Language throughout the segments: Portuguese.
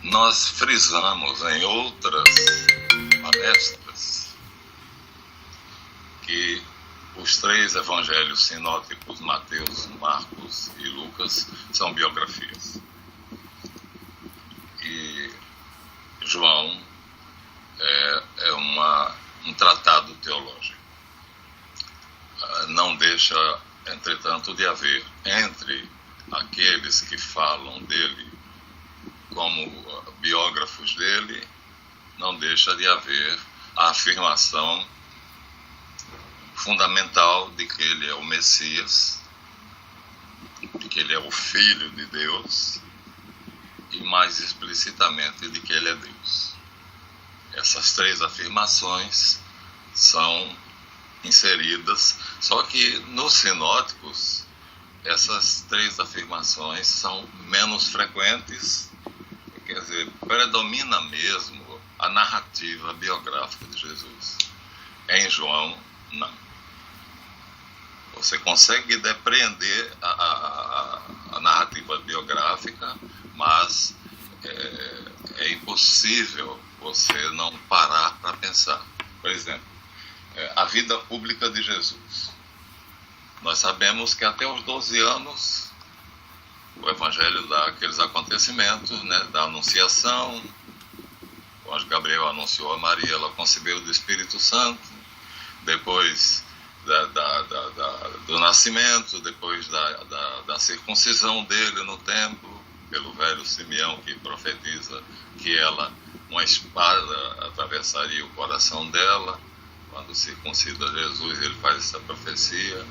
Nós frisamos em outras palestras que os três evangelhos sinóticos, Mateus, Marcos e Lucas, são biografias. E João é um tratado teológico. Não deixa, entretanto, de haver entre aqueles que falam dele como biógrafos dele, não deixa de haver a afirmação fundamental de que ele é o Messias, de que ele é o Filho de Deus e, mais explicitamente, de que ele é Deus. Essas três afirmações são inseridas, só que nos sinóticos essas três afirmações são menos frequentes, quer dizer, predomina mesmo a narrativa biográfica de Jesus. Em João, não. Você consegue depreender a narrativa biográfica, mas é impossível você não parar para pensar. Por exemplo, a vida pública de Jesus. Nós sabemos que até os 12 anos o Evangelho dá aqueles acontecimentos, né, da Anunciação. O anjo Gabriel anunciou a Maria, ela concebeu do Espírito Santo. Depois do nascimento, depois da circuncisão dele no templo, pelo velho Simeão, que profetiza que uma espada atravessaria o coração dela. Quando circuncida Jesus, ele faz essa profecia.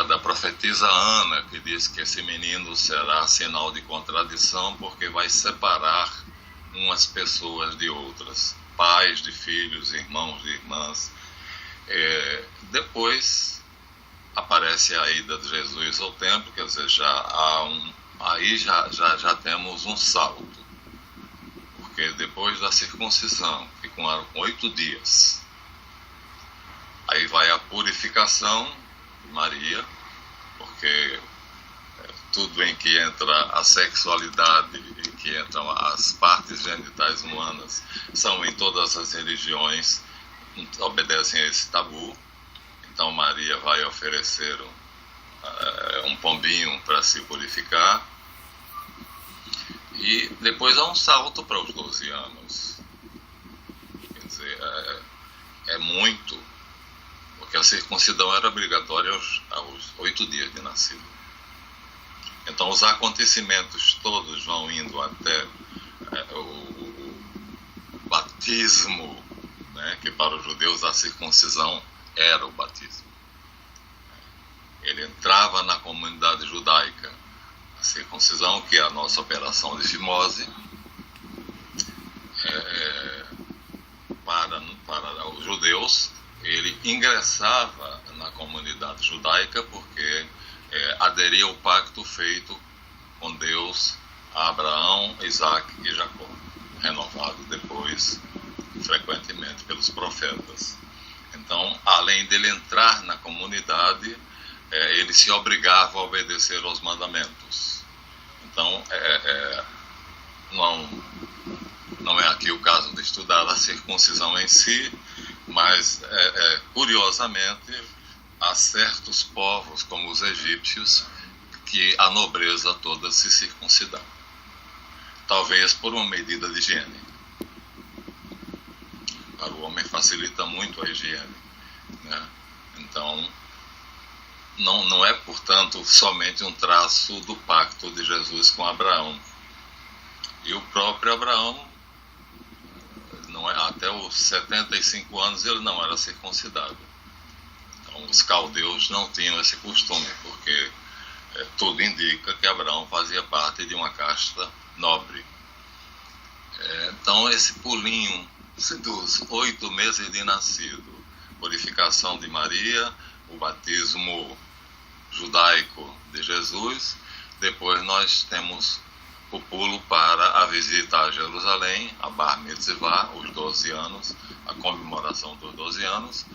Da profetisa Ana, que diz que esse menino será sinal de contradição, porque vai separar umas pessoas de outras, pais de filhos, irmãos de irmãs. Depois aparece a ida de Jesus ao templo, quer dizer, aí já temos um salto, porque depois da circuncisão, que com 8 dias, aí vai a purificação de Maria, porque tudo em que entra a sexualidade e que entram as partes genitais humanas são em todas as religiões, obedecem a esse tabu. Então Maria vai oferecer um pombinho para se purificar. E depois há um salto para os 12 anos. Quer dizer, é muito, porque a circuncisão era obrigatória aos 8 dias de nascido. Então os acontecimentos todos vão indo até o batismo, né, que para os judeus a circuncisão era o batismo. Ele entrava na comunidade judaica. A circuncisão, que é a nossa operação de fimose, para os judeus, ele ingressava na comunidade judaica porque aderia ao pacto feito com Deus a Abraão, Isaac e Jacó, renovado depois frequentemente pelos profetas. Então, além dele entrar na comunidade, ele se obrigava a obedecer aos mandamentos. Então, não é aqui o caso de estudar a circuncisão em si, mas, curiosamente, há certos povos, como os egípcios, que a nobreza toda se circuncidava. Talvez por uma medida de higiene. Para o homem facilita muito a higiene, né? Então, não é, portanto, somente um traço do pacto de Jesus com Abraão. E o próprio Abraão, até os 75 anos, ele não era circuncidado. Então, os caldeus não tinham esse costume, porque tudo indica que Abraão fazia parte de uma casta nobre. Então, esse pulinho dos 8 meses de nascido, purificação de Maria, o batismo judaico de Jesus, depois nós temos o pulo para a visita a Jerusalém, a Bar Mitzvah, os 12 anos, a comemoração dos 12 anos,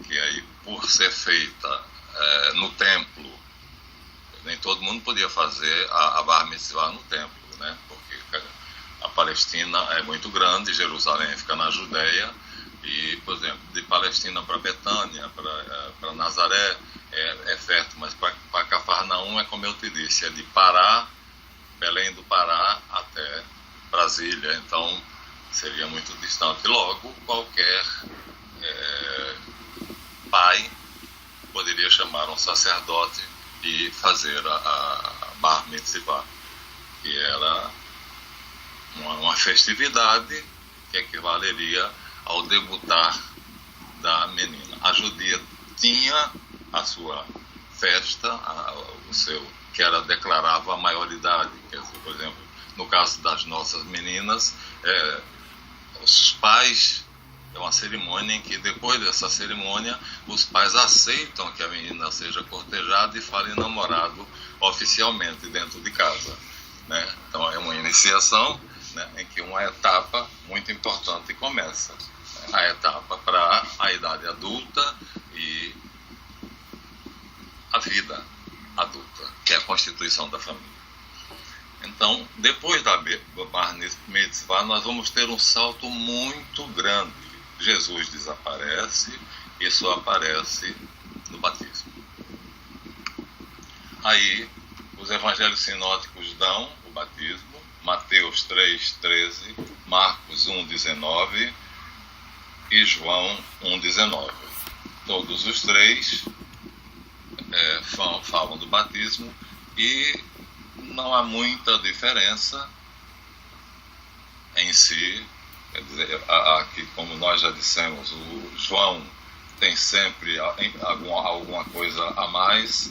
que aí, por ser feita no templo, nem todo mundo podia fazer a Bar Mitzvah no templo, né? Porque a Palestina é muito grande, Jerusalém fica na Judéia, e, por exemplo, de Palestina para Betânia, para Nazaré, é fértil, mas para Cafarnaum é como eu te disse, é de Pará, Belém do Pará até Brasília, então seria muito distante. Logo, qualquer pai poderia chamar um sacerdote e fazer a Bar Mitzvah, que era uma festividade que equivaleria ao debutar da menina. A judia tinha a sua festa, que ela declarava a maioridade. Quer dizer, por exemplo, no caso das nossas meninas, os pais, é uma cerimônia em que, depois dessa cerimônia, os pais aceitam que a menina seja cortejada e fale namorado oficialmente dentro de casa, né? Então é uma iniciação, né, em que uma etapa muito importante começa, né? A etapa para a idade adulta e a vida adulta, que é a constituição da família. Então, depois da Bar Mitzvah, nós vamos ter um salto muito grande. Jesus desaparece e só aparece no batismo. Aí, os evangelhos sinóticos dão o batismo, Mateus 3,13, Marcos 1,19 e João 1,19. Todos os três falam do batismo e não há muita diferença em si. Quer dizer, aqui, como nós já dissemos, o João tem sempre alguma coisa a mais,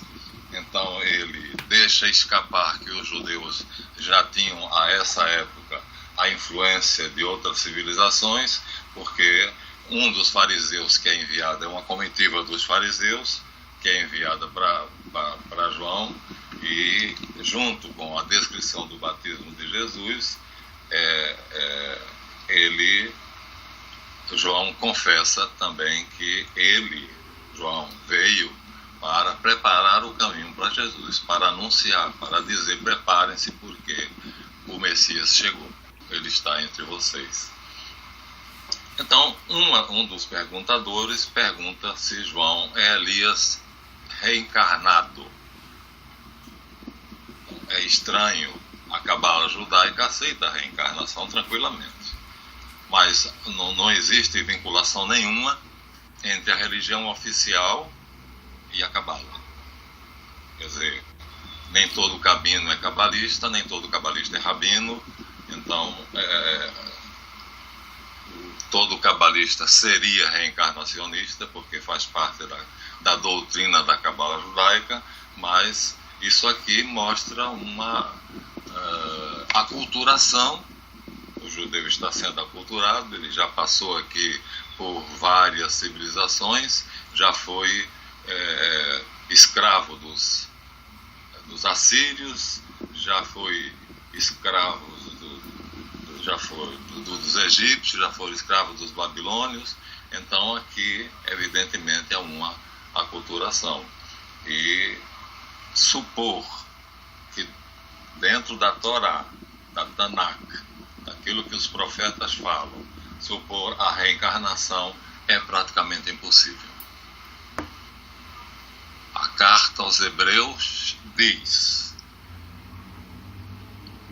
então ele deixa escapar que os judeus já tinham, a essa época, a influência de outras civilizações, porque um dos fariseus que é enviado, é uma comitiva dos fariseus, que é enviada para João, e junto com a descrição do batismo de Jesus, João confessa também que João, veio para preparar o caminho para Jesus, para anunciar, para dizer: preparem-se porque o Messias chegou, ele está entre vocês. Então, um dos perguntadores pergunta se João é Elias reencarnado. É estranho, a cabala judaica aceita a reencarnação tranquilamente, mas não existe vinculação nenhuma entre a religião oficial e a cabala. Quer dizer, nem todo cabino é cabalista, nem todo cabalista é rabino, então todo cabalista seria reencarnacionista, porque faz parte da doutrina da cabala judaica, mas isso aqui mostra uma aculturação. O judeu está sendo aculturado, ele já passou aqui por várias civilizações, já foi escravo dos assírios, já foi escravo dos egípcios, já foi escravo dos babilônios. Então aqui, evidentemente, é uma aculturação. E supor que dentro da Torá, da Tanakh, daquilo que os profetas falam, supor a reencarnação é praticamente impossível. A carta aos Hebreus diz: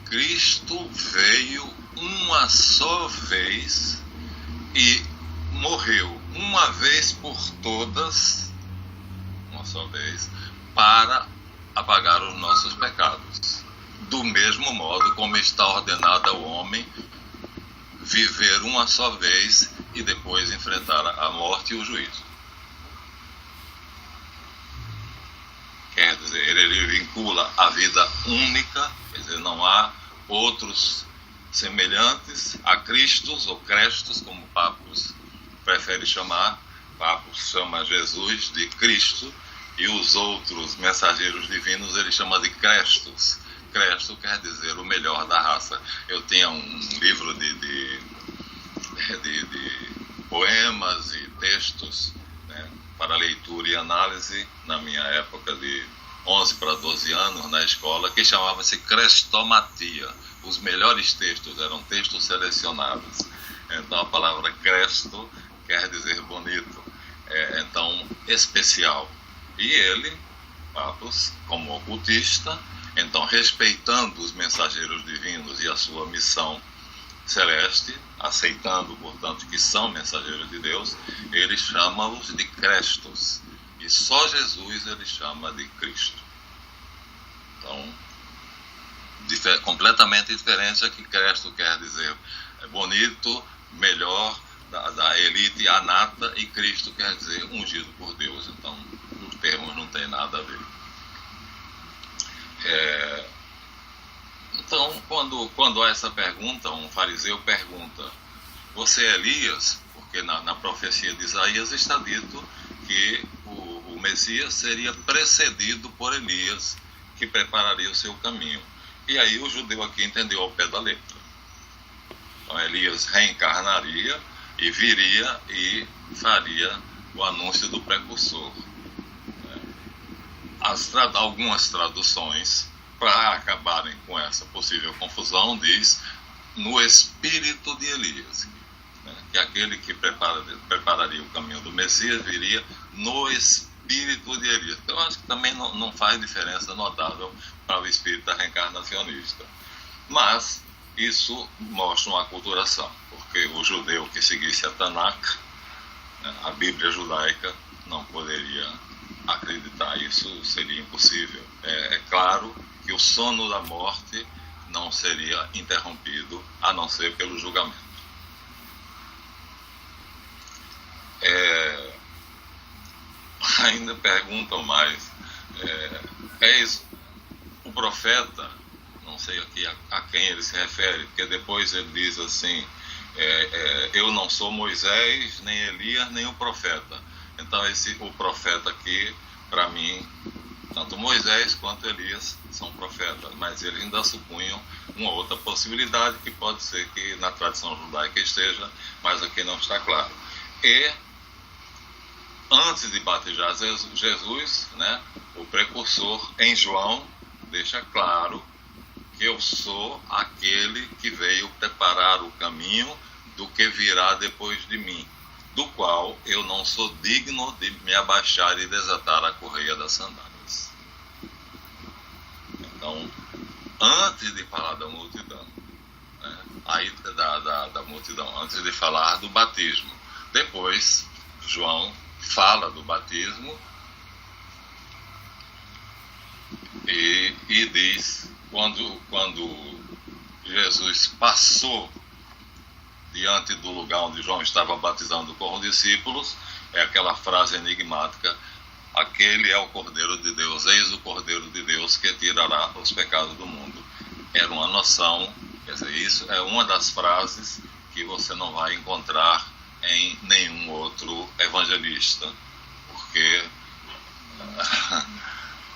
Cristo veio uma só vez e morreu uma vez por todas, uma só vez, para apagar os nossos pecados. Do mesmo modo como está ordenado ao homem viver uma só vez e depois enfrentar a morte e o juízo. Quer dizer, ele vincula a vida única, quer dizer, não há outros semelhantes a Cristos ou Crestos, como Papos prefere chamar. Papos chama Jesus de Cristo e os outros mensageiros divinos ele chama de Crestos. Cresto quer dizer o melhor da raça. Eu tinha um livro de poemas e textos, né, para leitura e análise na minha época de 11 para 12 anos na escola, que chamava-se Crestomatia, os melhores textos eram textos selecionados. Então a palavra cresto quer dizer bonito, então especial. E ele, Papos, como ocultista, então respeitando os mensageiros divinos e a sua missão celeste, aceitando, portanto, que são mensageiros de Deus, ele chama-os de crestos. E só Jesus ele chama de Cristo. Então, completamente diferente é que cresto quer dizer bonito, melhor, da elite anata, e Cristo quer dizer ungido por Deus. Então, os termos não têm nada a ver. Então, quando há essa pergunta, um fariseu pergunta: você é Elias? Porque na profecia de Isaías está dito que o Messias seria precedido por Elias, que prepararia o seu caminho. E aí o judeu aqui entendeu ao pé da letra. Então Elias reencarnaria e viria e faria o anúncio do precursor. Algumas traduções, para acabarem com essa possível confusão, diz no espírito de Elias, que aquele que prepararia o caminho do Messias viria no espírito de Elias. Então, eu acho que também não faz diferença notável para o espírito reencarnacionista. Mas isso mostra uma aculturação, porque o judeu que seguisse a Tanakh, a Bíblia judaica, não poderia acreditar. Isso seria impossível. É claro que o sono da morte não seria interrompido, a não ser pelo julgamento. Ainda perguntam mais, és o profeta? Não sei aqui a quem ele se refere, porque depois ele diz assim, eu não sou Moisés, nem Elias, nem o profeta. Então o profeta aqui, para mim, tanto Moisés quanto Elias são profetas, mas eles ainda supunham uma outra possibilidade, que pode ser que na tradição judaica esteja, mas aqui não está claro. E antes de batizar Jesus, o precursor, em João, deixa claro que eu sou aquele que veio preparar o caminho do que virá depois de mim, do qual eu não sou digno de me abaixar e desatar a correia das sandálias. Então, antes de falar da multidão, aí da multidão, antes de falar do batismo, depois João fala do batismo e diz, quando Jesus passou diante do lugar onde João estava batizando com os discípulos, é aquela frase enigmática: aquele é o Cordeiro de Deus, eis o Cordeiro de Deus que tirará os pecados do mundo. Era uma noção, quer dizer, isso é uma das frases que você não vai encontrar em nenhum outro evangelista, porque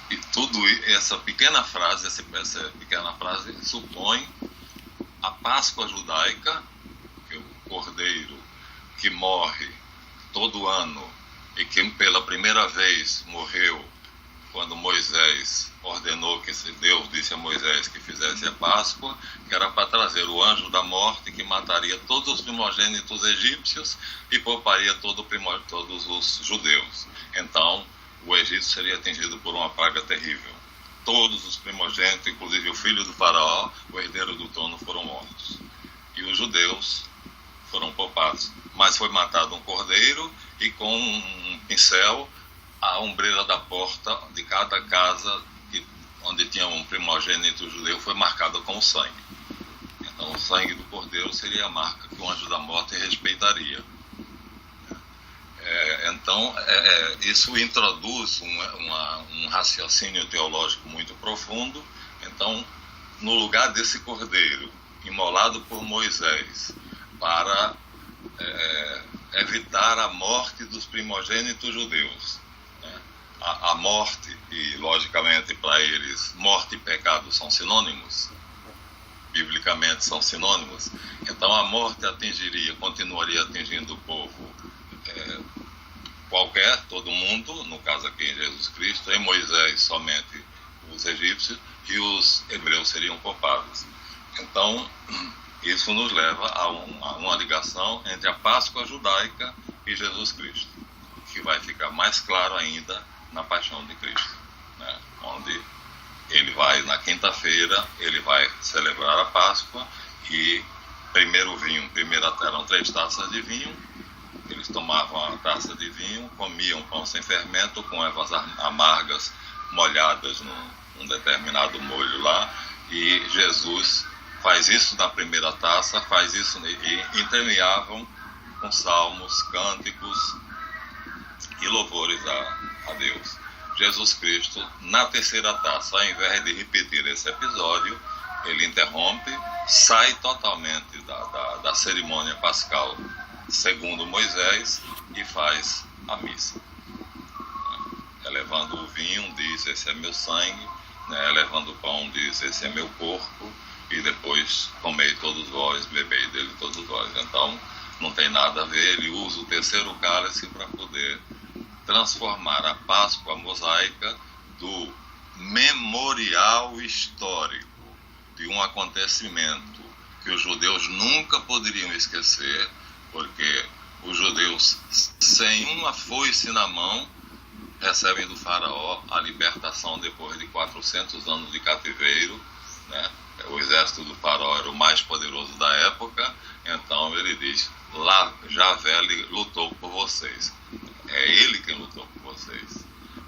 e tudo essa pequena frase supõe a Páscoa judaica, que o Cordeiro que morre todo ano e que pela primeira vez morreu quando Moisés ordenou que Deus disse a Moisés que fizesse a Páscoa, que era para trazer o anjo da morte que mataria todos os primogênitos egípcios e pouparia todos os judeus. Então, o Egito seria atingido por uma praga terrível. Todos os primogênitos, inclusive o filho do faraó, o herdeiro do trono, foram mortos. E os judeus foram poupados. Mas foi matado um cordeiro e com um pincel a ombreira da porta de cada casa onde tinha um primogênito judeu foi marcada com sangue. Então o sangue do cordeiro seria a marca que o anjo da morte respeitaria. Então isso introduz um raciocínio teológico muito profundo. Então, no lugar desse cordeiro imolado por Moisés para evitar a morte dos primogênitos judeus, a morte, e logicamente para eles morte e pecado são sinônimos, biblicamente são sinônimos. Então a morte continuaria atingindo o povo qualquer, todo mundo, no caso aqui em Jesus Cristo, em Moisés somente os egípcios, e os hebreus seriam poupados. Então, isso nos leva a uma ligação entre a Páscoa judaica e Jesus Cristo, que vai ficar mais claro ainda na paixão de Cristo, né? Onde ele vai, na quinta-feira, ele vai celebrar a Páscoa e primeiro vinho, eram 3 taças de vinho, eles tomavam a taça de vinho, comiam pão sem fermento com ervas amargas molhadas num determinado molho lá, e Jesus faz isso na primeira taça, faz isso e intermeavam com salmos, cânticos e louvores a Deus. Jesus Cristo, na terceira taça, ao invés de repetir esse episódio, ele interrompe, sai totalmente da cerimônia pascal, segundo Moisés, e faz a missa. Levando o vinho, diz: esse é meu sangue, né? Levando o pão, diz: esse é meu corpo, e depois comei todos vós, bebei dele todos vós. Então, não tem nada a ver, ele usa o terceiro cálice para poder transformar a Páscoa mosaica do memorial histórico de um acontecimento que os judeus nunca poderiam esquecer, porque os judeus, sem uma foice na mão, recebem do faraó a libertação depois de 400 anos de cativeiro, né? O exército do faraó era o mais poderoso da época, então ele diz: lá Javé lutou por vocês, é ele quem lutou por vocês.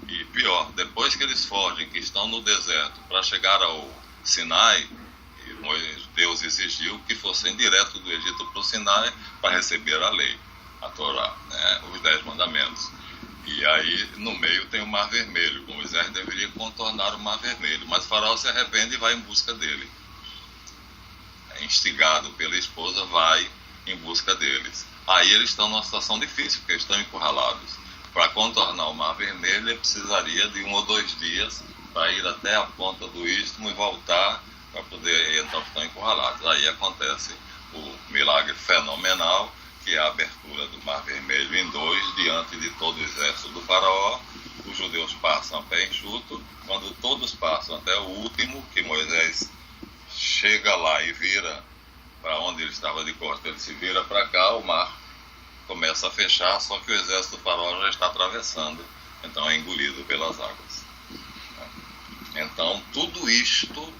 E pior, depois que eles fogem, que estão no deserto, para chegar ao Sinai, Deus exigiu que fossem direto do Egito para o Sinai para receber a lei, a Torá, né? Os 10 mandamentos. E aí, no meio, tem o Mar Vermelho. Moisés deveria contornar o Mar Vermelho, mas o faraó se arrepende e vai em busca dele. Instigado pela esposa, vai em busca deles. Aí eles estão numa situação difícil, porque estão encurralados. Para contornar o Mar Vermelho, ele precisaria de 1 ou 2 dias para ir até a ponta do istmo e voltar para poder, então estão encurralados. Aí acontece o milagre fenomenal, que é a abertura do Mar Vermelho em 2, diante de todo o exército do faraó. Os judeus passam a pé enxuto. Quando todos passam até o último, que Moisés chega lá e vira para onde ele estava de costas, ele se vira para cá, o mar começa a fechar, só que o exército do faraó já está atravessando, então é engolido pelas águas. Então, tudo isto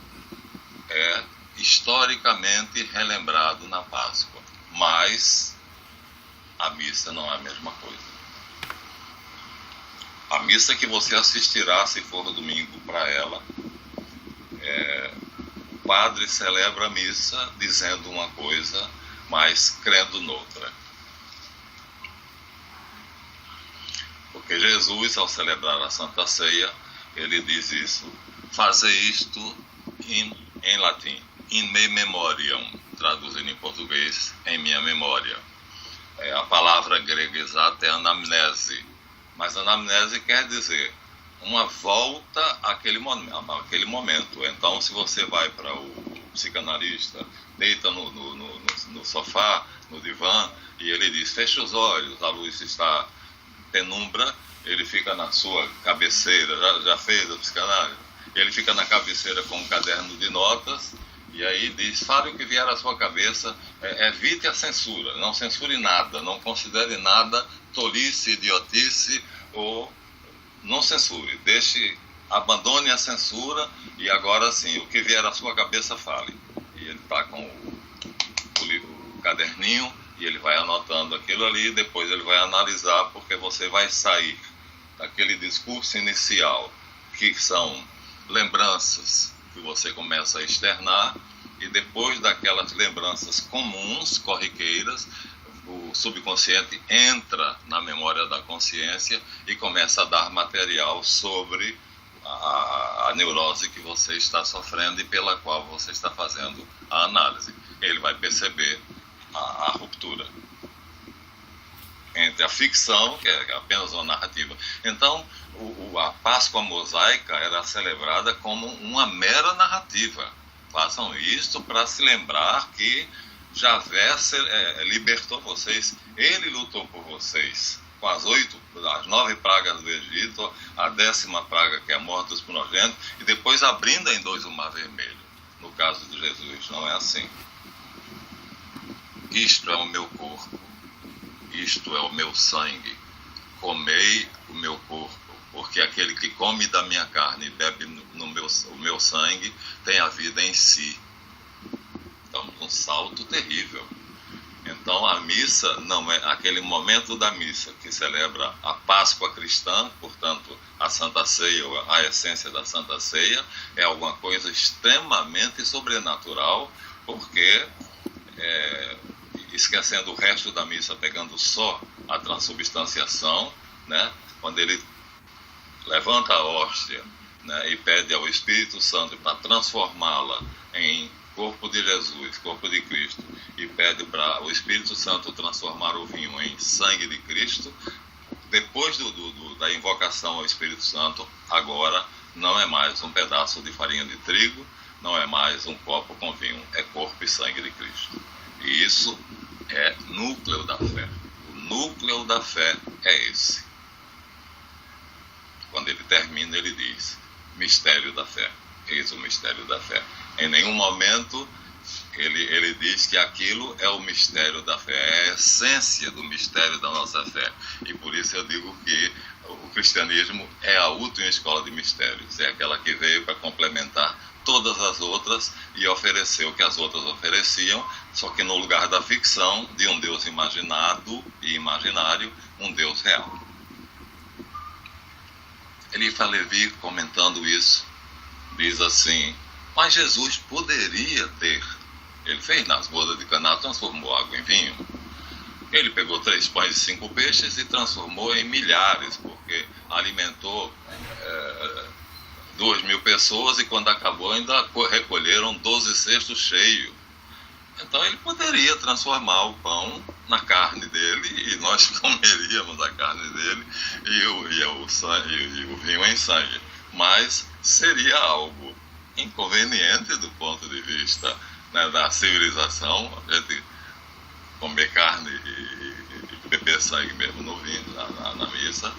é historicamente relembrado na Páscoa, mas a missa não é a mesma coisa. A missa que você assistirá, se for domingo para ela, o padre celebra a missa dizendo uma coisa, mas crendo noutra. Porque Jesus, ao celebrar a Santa Ceia, ele diz isso: fazer isto em latim, in me memoriam, traduzindo em português, em minha memória. A palavra grega exata é anamnese, mas anamnese quer dizer uma volta àquele momento. Então, se você vai para o psicanalista, deita no sofá, no divã, e ele diz: fecha os olhos, a luz está penumbra, ele fica na sua cabeceira, já fez a psicanálise? Ele fica na cabeceira com um caderno de notas, e aí diz: fale o que vier à sua cabeça, evite a censura, não censure nada, não considere nada tolice, idiotice, ou não censure, abandone a censura, e agora sim, o que vier à sua cabeça, fale. E ele está com o caderninho, e ele vai anotando aquilo ali, e depois ele vai analisar, porque você vai sair daquele discurso inicial, que são lembranças que você começa a externar, e depois daquelas lembranças comuns, corriqueiras, o subconsciente entra na memória da consciência e começa a dar material sobre a neurose que você está sofrendo e pela qual você está fazendo a análise. Ele vai perceber a ruptura entre a ficção, que é apenas uma narrativa. Então, a Páscoa mosaica era celebrada como uma mera narrativa. Façam isto para se lembrar que Javé libertou vocês, ele lutou por vocês, com as 9 pragas do Egito, a 10ª praga, que é a morte dos primogênitos, e depois abrindo em 2 o Mar Vermelho. No caso de Jesus, não é assim. Isto é o meu corpo, isto é o meu sangue. Comei o meu corpo, porque aquele que come da minha carne e bebe o meu sangue tem a vida em si. Então, um salto terrível. Então, a missa não é aquele momento da missa que celebra a Páscoa cristã, portanto, a Santa Ceia, a essência da Santa Ceia, é alguma coisa extremamente sobrenatural, porque, esquecendo o resto da missa, pegando só a transubstanciação, né, quando ele levanta a hóstia, né, e pede ao Espírito Santo para transformá-la em corpo de Jesus, corpo de Cristo, e pede para o Espírito Santo transformar o vinho em sangue de Cristo, depois da invocação ao Espírito Santo, agora não é mais um pedaço de farinha de trigo, não é mais um copo com vinho, é corpo e sangue de Cristo. E isso é núcleo da fé. O núcleo da fé é esse. Quando ele termina, ele diz: mistério da fé. Eis o mistério da fé. Em nenhum momento ele diz que aquilo é o mistério da fé, é a essência do mistério da nossa fé. E por isso eu digo que o cristianismo é a última escola de mistérios, é aquela que veio para complementar todas as outras e oferecer o que as outras ofereciam, só que no lugar da ficção de um Deus imaginado e imaginário, um Deus real. Eliphas Levi, comentando isso, diz assim: mas Jesus poderia ter, ele fez nas bodas de Caná, transformou água em vinho. Ele pegou 3 pães e 5 peixes e transformou em milhares, porque alimentou 2.000 pessoas, e quando acabou ainda recolheram 12 cestos cheios. Então ele poderia transformar o pão na carne dele, e nós comeríamos a carne dele e o vinho em sangue. Mas seria algo inconveniente do ponto de vista, né, da civilização, a gente comer carne e beber sangue mesmo no vinho, na missa.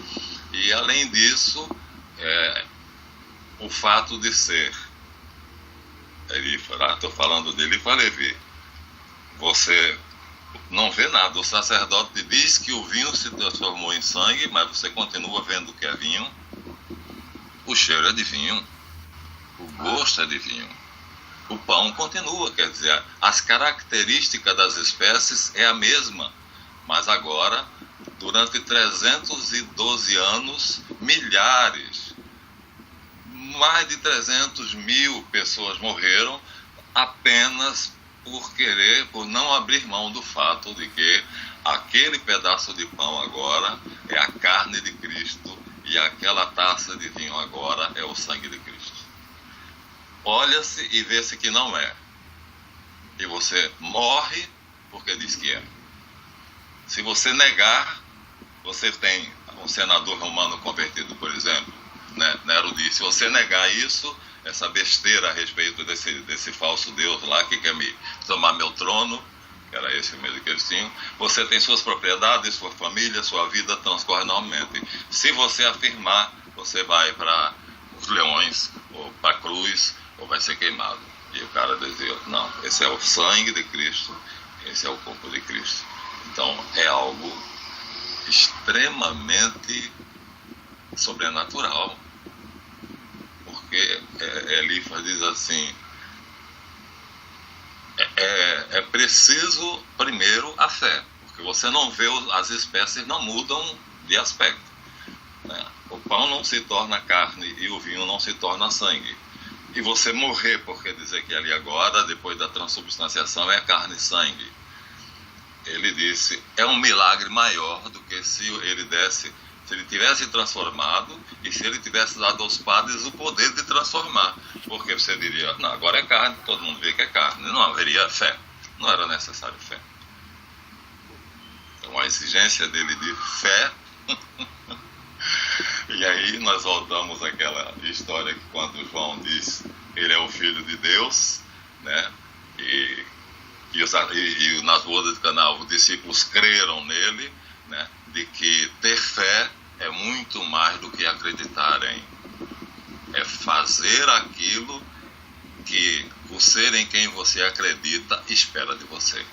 E além disso, o fato de ser Eliphas, estou falando de Eliphas Levi, você não vê nada, o sacerdote diz que o vinho se transformou em sangue, mas você continua vendo que é vinho. O cheiro é de vinho, o gosto é de vinho, o pão continua, quer dizer, as características das espécies é a mesma, mas agora, durante 312 anos, milhares, mais de 300.000 pessoas morreram apenas por não abrir mão do fato de que aquele pedaço de pão agora é a carne de Cristo e aquela taça de vinho agora é o sangue de Cristo. Olha-se e vê-se que não é. E você morre porque diz que é. Se você negar, você tem um senador romano convertido, por exemplo, né? Nero disse: se você negar isso, essa besteira a respeito desse falso Deus lá que quer me tomar meu trono, que era esse o medo que eles tinham, você tem suas propriedades, sua família, sua vida transcorre normalmente. Se você afirmar, você vai para os leões, ou para a cruz, ou vai ser queimado. E o cara dizia: não, esse é o sangue de Cristo, esse é o corpo de Cristo. Então é algo extremamente sobrenatural. Porque Eliphas diz assim: é preciso primeiro a fé, porque você não vê, as espécies não mudam de aspecto, né? O pão não se torna carne e o vinho não se torna sangue. E você morrer, porque dizer que ali agora, depois da transubstanciação, é carne e sangue. Ele disse: é um milagre maior do que se ele tivesse transformado e se ele tivesse dado aos padres o poder de transformar. Porque você diria: não, agora é carne, todo mundo vê que é carne. Não haveria fé, não era necessário fé. Então a exigência dele de fé. E aí nós voltamos àquela história que quando João diz ele é o Filho de Deus, né? E nas bodas de Caná os discípulos creram nele, né? De que ter fé é muito mais do que acreditarem. É fazer aquilo que o ser em quem você acredita espera de você.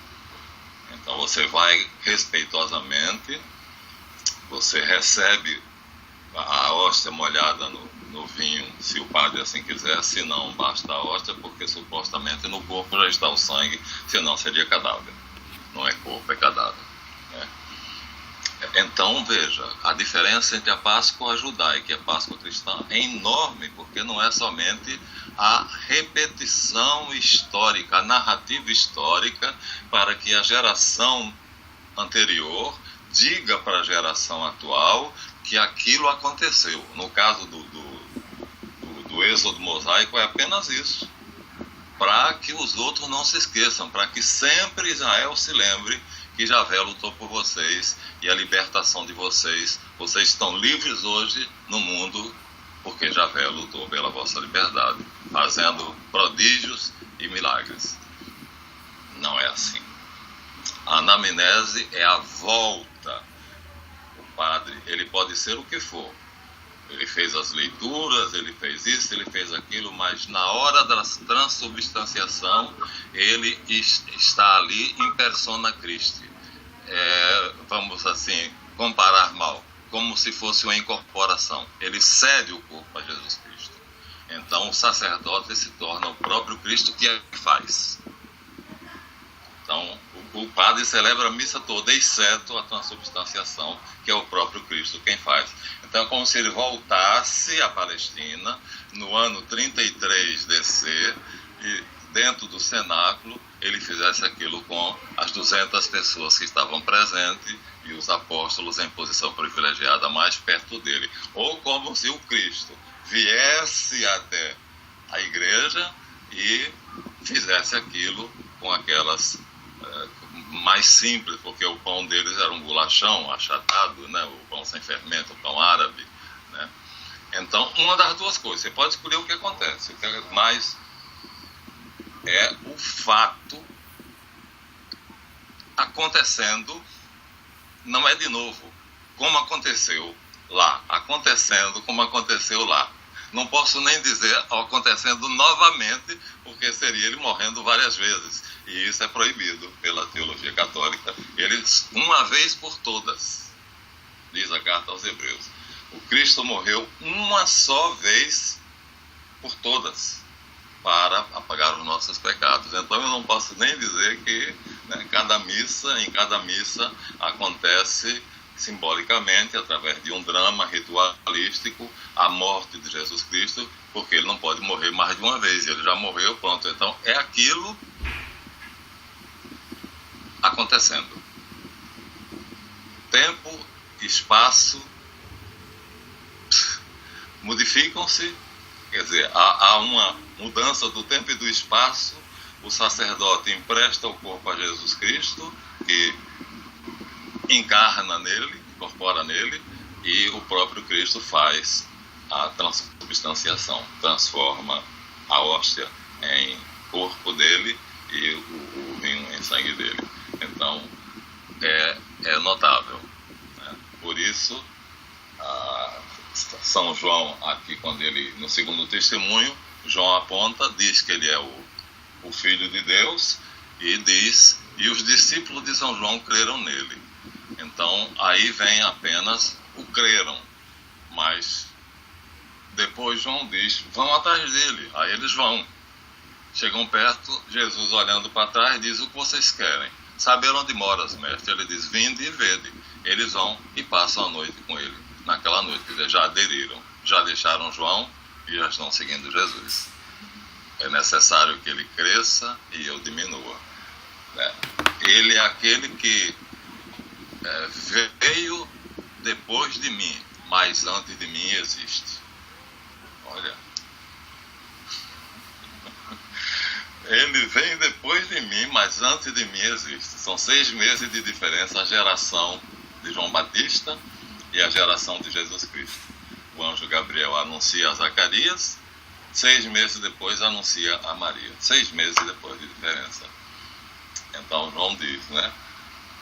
Então você vai respeitosamente, você recebe a hóstia molhada no vinho, se o padre assim quiser, se não, basta a hóstia, porque supostamente no corpo já está o sangue, senão seria cadáver. Não é corpo, é cadáver, né? Então, veja, a diferença entre a Páscoa judaica e a Páscoa cristã é enorme, porque não é somente a repetição histórica, a narrativa histórica, para que a geração anterior diga para a geração atual que aquilo aconteceu. No caso do êxodo mosaico é apenas isso, para que os outros não se esqueçam, para que sempre Israel se lembre que Javé lutou por vocês e a libertação de vocês. Vocês estão livres hoje no mundo porque Javé lutou pela vossa liberdade, fazendo prodígios e milagres. Não é assim. A anamnese é a volta. O padre, ele pode ser o que for. Ele fez as leituras, ele fez isso, ele fez aquilo, mas na hora da transubstanciação, ele está ali em persona Christi. Vamos assim, comparar mal, como se fosse uma incorporação. Ele cede o corpo a Jesus Cristo. Então o sacerdote se torna o próprio Cristo que é que faz. Então o padre celebra a missa toda, exceto a transubstanciação, que é o próprio Cristo quem faz. Então é como se ele voltasse à Palestina no ano 33 DC e dentro do cenáculo ele fizesse aquilo com as 200 pessoas que estavam presentes e os apóstolos em posição privilegiada mais perto dele. Ou como se o Cristo viesse até a igreja e fizesse aquilo com aquelas mais simples, porque o pão deles era um bolachão achatado, né? O pão sem fermento, o pão árabe, né? Então, uma das duas coisas, você pode escolher o que acontece, mas é o fato acontecendo, não é de novo, como aconteceu lá, acontecendo como aconteceu lá. Não posso nem dizer acontecendo novamente, porque seria ele morrendo várias vezes. E isso é proibido pela teologia católica. Ele, uma vez por todas, diz a carta aos Hebreus. O Cristo morreu uma só vez por todas, para apagar os nossos pecados. Então eu não posso nem dizer que em cada missa acontece simbolicamente, através de um drama ritualístico, a morte de Jesus Cristo, porque ele não pode morrer mais de uma vez, ele já morreu, pronto. Então é aquilo acontecendo. Tempo, espaço modificam-se, quer dizer, há uma mudança do tempo e do espaço. O sacerdote empresta o corpo a Jesus Cristo, que encarna nele, incorpora nele, e o próprio Cristo faz a transubstanciação, transforma a hóstia em corpo dele e o vinho em sangue dele. Então é notável, né? Por isso São João aqui, quando ele, no segundo testemunho, João aponta, diz que ele é o Filho de Deus, e diz, e os discípulos de São João creram nele. Então aí vem apenas o creram, mas depois João diz, vão atrás dele. Aí eles vão, chegam perto, Jesus olhando para trás diz, o que vocês querem? Saber onde moras, mestre? Ele diz, vinde e vede. Eles vão e passam a noite com ele. Naquela noite, eles já aderiram, já deixaram João e já estão seguindo Jesus. É necessário que ele cresça e eu diminua, né? Ele é aquele que veio depois de mim, mas antes de mim existe. Olha, ele vem depois de mim, mas antes de mim existe. São 6 meses de diferença a geração de João Batista e a geração de Jesus Cristo. O anjo Gabriel anuncia a Zacarias, 6 meses depois anuncia a Maria. 6 meses depois de diferença. Então João diz, né?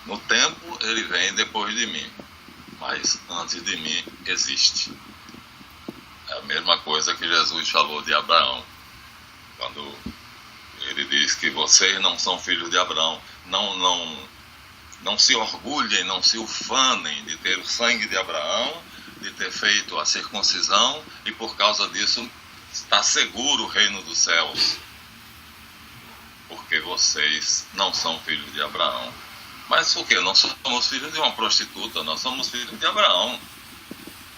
No tempo ele vem depois de mim, mas antes de mim existe. É a mesma coisa que Jesus falou de Abraão. Quando Ele diz que vocês não são filhos de Abraão, não se orgulhem, não se ufanem de ter o sangue de Abraão, de ter feito a circuncisão, e por causa disso está seguro o reino dos céus, porque vocês não são filhos de Abraão. Mas por quê? Nós somos filhos de uma prostituta, nós somos filhos de Abraão.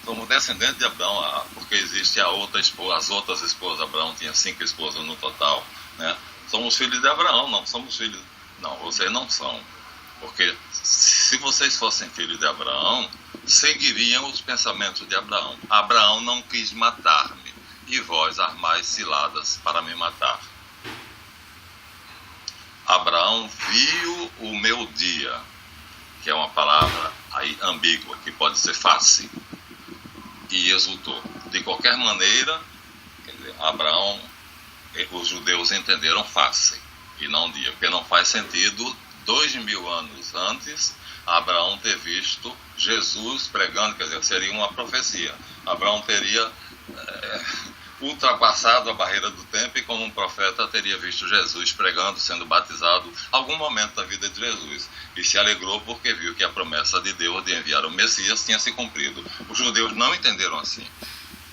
Somos descendentes de Abraão, porque existe a outra esposa, as outras esposas de Abraão, tinha 5 esposas no total, né? Somos filhos de Abraão, não somos filhos... Não, vocês não são. Porque se vocês fossem filhos de Abraão, seguiriam os pensamentos de Abraão. Abraão não quis matar-me, e vós armais ciladas para me matar. Abraão viu o meu dia, que é uma palavra aí ambígua, que pode ser face, e exultou. De qualquer maneira, quer dizer, Abraão, os judeus entenderam face, e não dia, porque não faz sentido 2000 anos antes Abraão ter visto Jesus pregando, quer dizer, seria uma profecia. Abraão teria ultrapassado a barreira do tempo e como um profeta teria visto Jesus pregando, sendo batizado, algum momento da vida de Jesus, e se alegrou porque viu que a promessa de Deus de enviar o Messias tinha se cumprido. Os judeus não entenderam assim,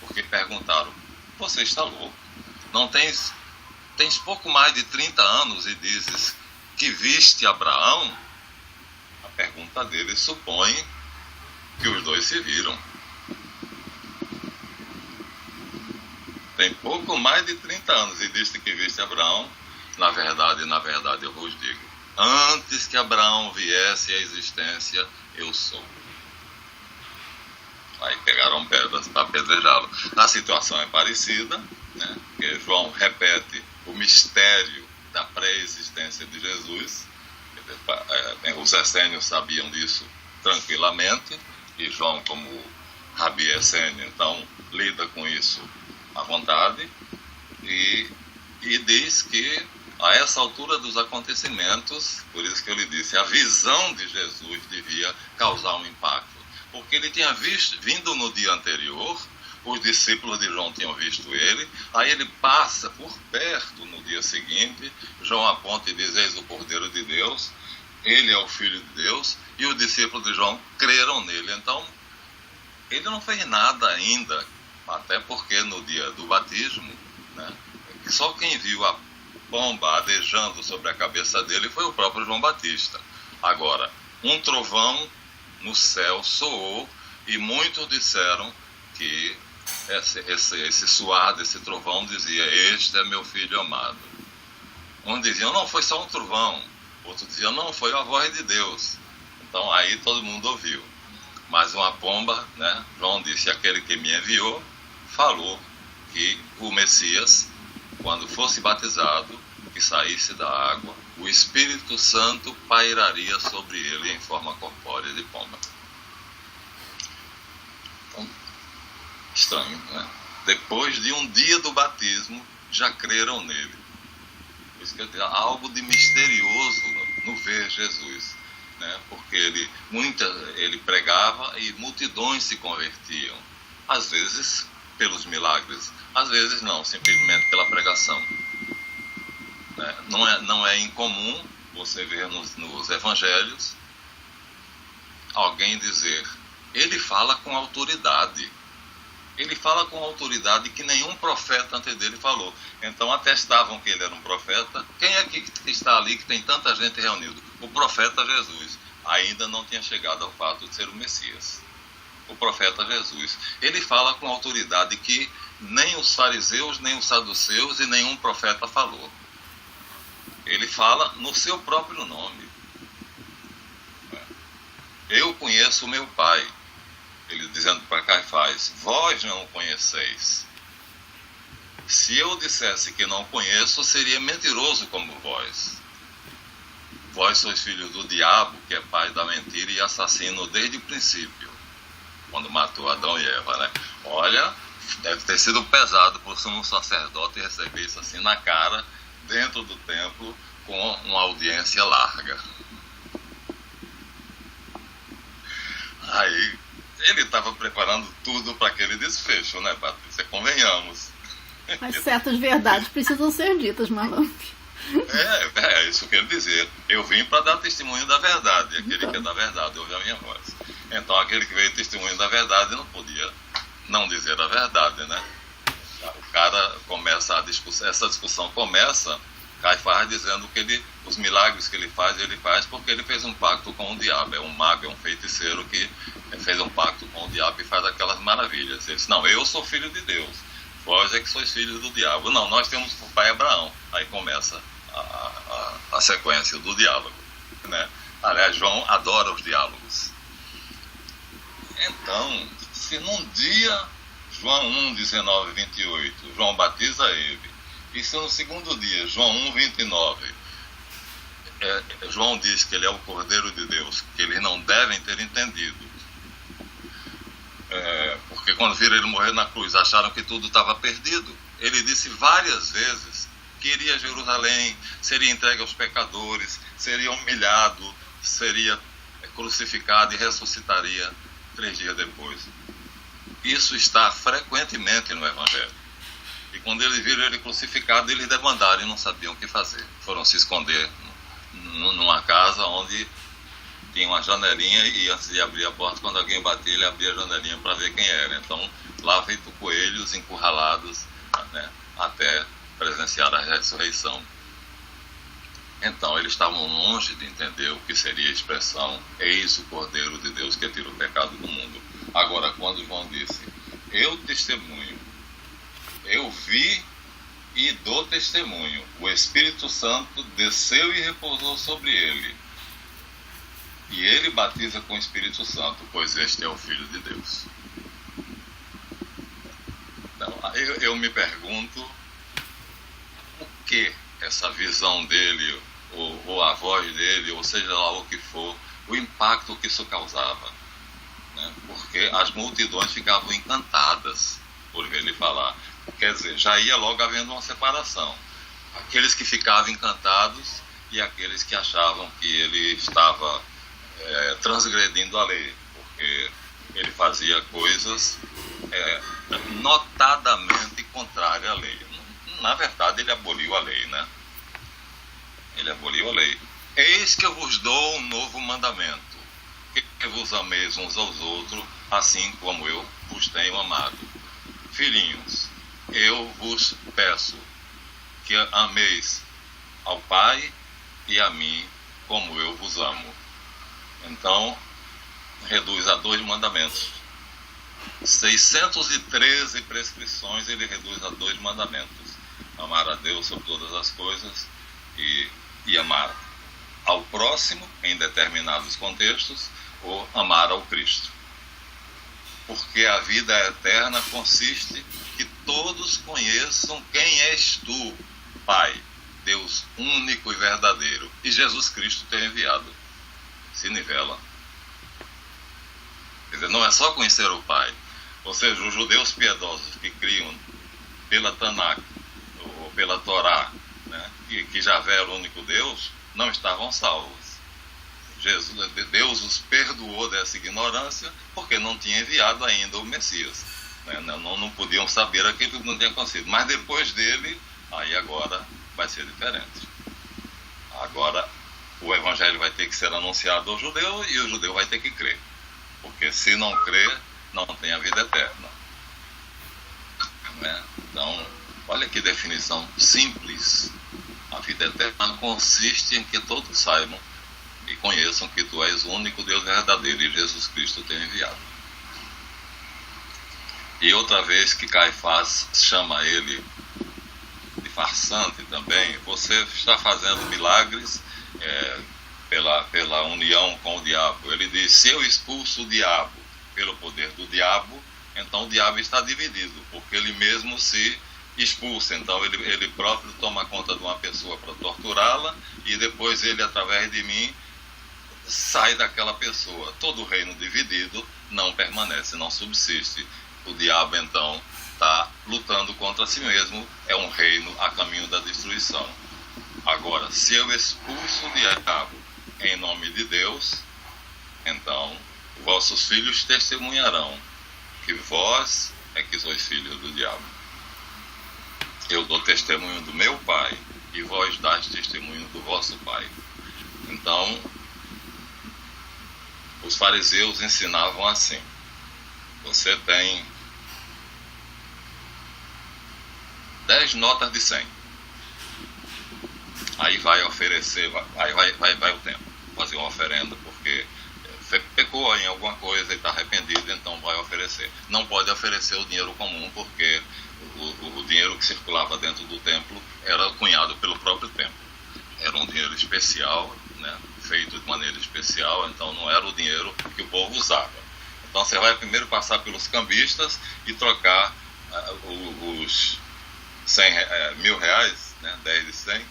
porque perguntaram: você está louco? Não tens pouco mais de 30 anos e dizes que viste Abraão? A pergunta deles supõe que os dois se viram. Tem pouco mais de 30 anos e disse que viste Abraão. Na verdade, eu vos digo, antes que Abraão viesse à existência, eu sou. Aí pegaram pedras para apedrejá-lo. A situação é parecida, né? Porque João repete o mistério da pré-existência de Jesus. Os essênios sabiam disso tranquilamente, e João, como Rabi Essênio, então lida com isso à vontade, e diz que a essa altura dos acontecimentos, por isso que eu lhe disse, a visão de Jesus devia causar um impacto, porque ele tinha vindo no dia anterior, os discípulos de João tinham visto ele, aí ele passa por perto no dia seguinte, João aponta e diz: eis o Cordeiro de Deus, ele é o Filho de Deus, e os discípulos de João creram nele. Então, ele não fez nada ainda, até porque no dia do batismo, né, só quem viu a pomba adejando sobre a cabeça dele foi o próprio João Batista. Agora, um trovão no céu soou, e muitos disseram que esse suar desse trovão dizia: este é meu filho amado. Uns diziam: não, foi só um trovão. Outros diziam: não, foi a voz de Deus. Então aí todo mundo ouviu. Mas uma pomba, né, João disse: aquele que me enviou falou que o Messias, quando fosse batizado, que saísse da água, o Espírito Santo pairaria sobre ele em forma corpórea de pomba. Então, estranho, né? Depois de um dia do batismo, já creram nele. Por isso que há algo de misterioso no ver Jesus, né? Porque ele pregava e multidões se convertiam. Às vezes pelos milagres, às vezes não, simplesmente pela pregação. Não é incomum você ver nos evangelhos alguém dizer: ele fala com autoridade. Ele fala com autoridade que nenhum profeta antes dele falou. Então atestavam que ele era um profeta. Quem é que está ali que tem tanta gente reunida? O profeta Jesus. Ainda não tinha chegado ao fato de ser o Messias. O profeta Jesus. Ele fala com autoridade que nem os fariseus, nem os saduceus e nenhum profeta falou. Ele fala no seu próprio nome. Eu conheço o meu Pai. Ele dizendo para Caifás: vós não o conheceis. Se eu dissesse que não conheço, seria mentiroso como vós. Vós sois filhos do diabo, que é pai da mentira e assassino desde o princípio, quando matou Adão e Eva, né? Olha, deve ter sido pesado para o sumo sacerdote receber isso assim na cara, dentro do templo, com uma audiência larga. Aí ele estava preparando tudo para aquele desfecho, né, Patrícia? Convenhamos. Mas certas verdades precisam ser ditas, Marlon. É isso que ele dizia. Eu vim para dar testemunho da verdade. Aquele que é da verdade ouve a minha voz. Então aquele que veio testemunho da verdade não podia não dizer a verdade, né? O cara começa a discussão, essa discussão começa, Caifás dizendo que os milagres que ele faz porque ele fez um pacto com o diabo. É um mago, é um feiticeiro que fez um pacto com o diabo e faz aquelas maravilhas. Ele diz, não, eu sou filho de Deus, vós é que sois filhos do diabo. Não, nós temos o pai Abraão. Aí começa a sequência do diálogo, né? Aliás, João adora os diálogos. Então, se num dia, João 1, 19, 28, João batiza ele, e se no segundo dia, João 1, 29, João diz que ele é o Cordeiro de Deus, que eles não devem ter entendido, porque quando viram ele morrer na cruz, acharam que tudo estava perdido. Ele disse várias vezes que iria a Jerusalém, seria entregue aos pecadores, seria humilhado, seria crucificado e ressuscitaria 3 dias depois. Isso está frequentemente no Evangelho. E quando eles viram ele crucificado, eles debandaram e não sabiam o que fazer. Foram se esconder numa casa onde tinha uma janelinha, e antes de abrir a porta, quando alguém batia, ele abria a janelinha para ver quem era. Então, lá feito coelhos encurralados, né, até presenciar a ressurreição. Então, eles estavam longe de entender o que seria a expressão eis o Cordeiro de Deus que tira o pecado do mundo. Agora, quando João disse, eu testemunho, eu vi e dou testemunho, o Espírito Santo desceu e repousou sobre ele, e ele batiza com o Espírito Santo, pois este é o Filho de Deus. Então, eu me pergunto o que essa visão dele, ou a voz dele, ou seja lá o que for, o impacto que isso causava, né? Porque as multidões ficavam encantadas por ver ele falar. Quer dizer, já ia logo havendo uma separação. Aqueles que ficavam encantados e aqueles que achavam que ele estava transgredindo a lei, porque ele fazia coisas notadamente contrárias à lei. Na verdade, ele aboliu a lei, né? Ele aboliu a lei. Eis que eu vos dou um novo mandamento, que vos ameis uns aos outros, assim como eu vos tenho amado. Filhinhos, eu vos peço que ameis ao Pai e a mim, como eu vos amo. Então, reduz a 2 mandamentos. 613 prescrições ele reduz a 2 mandamentos. Amar a Deus sobre todas as coisas e amar ao próximo em determinados contextos, ou amar ao Cristo. Porque a vida eterna consiste que todos conheçam quem és tu, Pai, Deus único e verdadeiro, e Jesus Cristo te enviado. Se nivela. Quer dizer, não é só conhecer o Pai. Ou seja, os judeus piedosos que criam pela Tanakh, ou pela Torá, né, que Javé era o único Deus, não estavam salvos. Deus os perdoou dessa ignorância porque não tinha enviado ainda o Messias, né? Não podiam saber aquilo que não tinha acontecido. Mas depois dele, aí agora vai ser diferente. Agora o Evangelho vai ter que ser anunciado ao judeu e o judeu vai ter que crer. Porque se não crer, não tem a vida eterna, né? Então, olha que definição simples. A vida eterna consiste em que todos saibam e conheçam que tu és o único Deus verdadeiro e Jesus Cristo te enviado. E outra vez que Caifás chama ele de farsante também, você está fazendo milagres pela união com o diabo. Ele diz, se eu expulso o diabo pelo poder do diabo, então o diabo está dividido, porque ele mesmo se expulsa. Então ele próprio toma conta de uma pessoa para torturá-la, e depois ele, através de mim, sai daquela pessoa. Todo reino dividido não permanece, não subsiste. O diabo então está lutando contra si mesmo, é um reino a caminho da destruição. Agora, se eu expulso o diabo em nome de Deus, então vossos filhos testemunharão que vós é que sois filhos do diabo. Eu dou testemunho do meu Pai e vós dais testemunho do vosso Pai. Então, os fariseus ensinavam assim: você tem 10 notas de 100, aí vai oferecer, aí vai o templo fazer uma oferenda, porque pecou em alguma coisa e está arrependido, então vai oferecer. Não pode oferecer o dinheiro comum, porque o dinheiro que circulava dentro do templo era cunhado pelo próprio templo. Era um dinheiro especial, né, feito de maneira especial, então não era o dinheiro que o povo usava. Então você vai primeiro passar pelos cambistas e trocar os 1.000 reais, né, 10 de 100,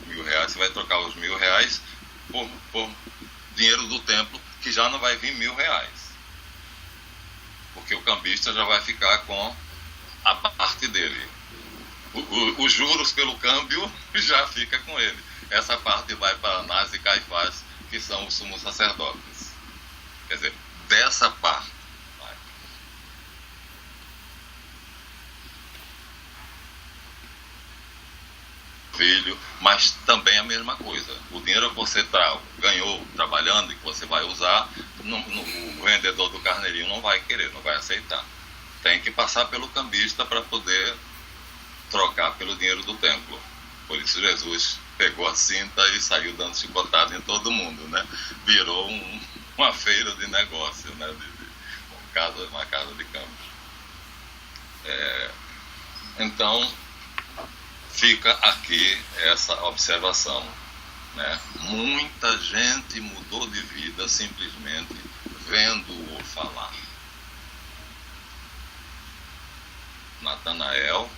1.000 reais, você vai trocar os 1.000 reais por dinheiro do templo, que já não vai vir 1.000 reais, porque o cambista já vai ficar com a parte dele. Os juros pelo câmbio já fica com ele. Essa parte vai para Anás e Caifás, que são os sumos sacerdotes. Quer dizer, dessa parte vai. Filho, mas também a mesma coisa. O dinheiro que você ganhou trabalhando e que você vai usar, o vendedor do carneirinho não vai querer, não vai aceitar. Tem que passar pelo cambista para poder trocar pelo dinheiro do templo. Por isso Jesus pegou a cinta e saiu dando chicotada em todo mundo, né? Virou uma feira de negócio, né? Uma casa de câmbio. Então, fica aqui essa observação, né? Muita gente mudou de vida simplesmente vendo-o falar. Natanael,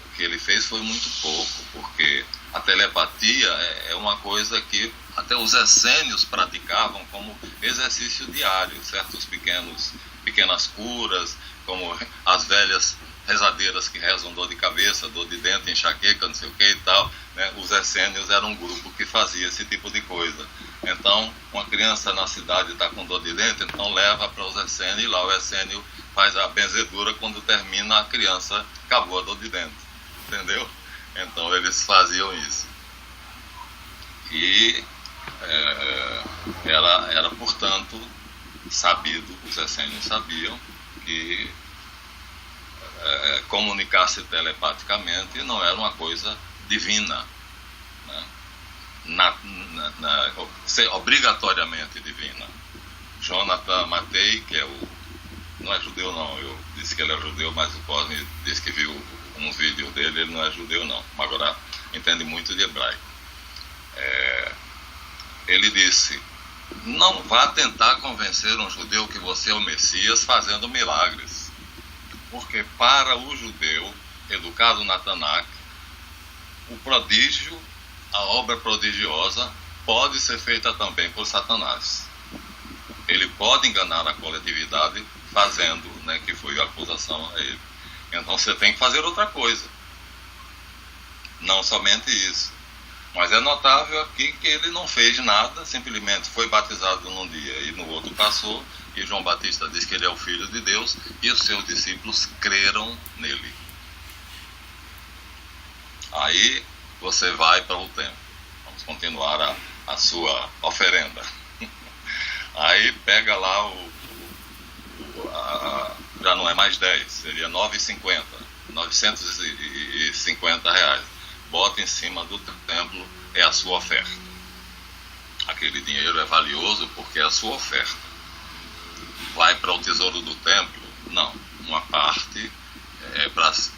o que ele fez foi muito pouco, porque a telepatia é uma coisa que até os essênios praticavam como exercício diário, certos pequenas curas, como as velhas rezadeiras que rezam dor de cabeça, dor de dente, enxaqueca, não sei o que e tal, né? Os essênios eram um grupo que fazia esse tipo de coisa. Então, uma criança na cidade está com dor de dente, então leva para os essênios, e lá o essênio faz a benzedura. Quando termina, a criança acabou a dor de dente, entendeu? Então eles faziam isso. E era portanto sabido, os essênios sabiam que comunicar-se telepaticamente não era uma coisa divina, né? Ser obrigatoriamente divina. Jonathan Matei, que não é judeu não, eu disse que ele é judeu, mas o Cosme disse que viu um vídeo dele, ele não é judeu não, mas agora entende muito de hebraico. Ele disse: não vá tentar convencer um judeu que você é o Messias fazendo milagres, porque para o judeu educado na Tanakh, o prodígio, a obra prodigiosa, pode ser feita também por Satanás. Ele pode enganar a coletividade fazendo, né, que foi a acusação a ele. Então você tem que fazer outra coisa, não somente isso. Mas é notável aqui que ele não fez nada, simplesmente foi batizado num dia e no outro passou, e João Batista diz que ele é o Filho de Deus, e os seus discípulos creram nele. Aí você vai para o templo, vamos continuar a sua oferenda. Aí pega lá já não é mais 10, seria 950 reais. Bota em cima do templo, é a sua oferta. Aquele dinheiro é valioso porque é a sua oferta. Vai para o tesouro do templo? Não. Uma parte é para os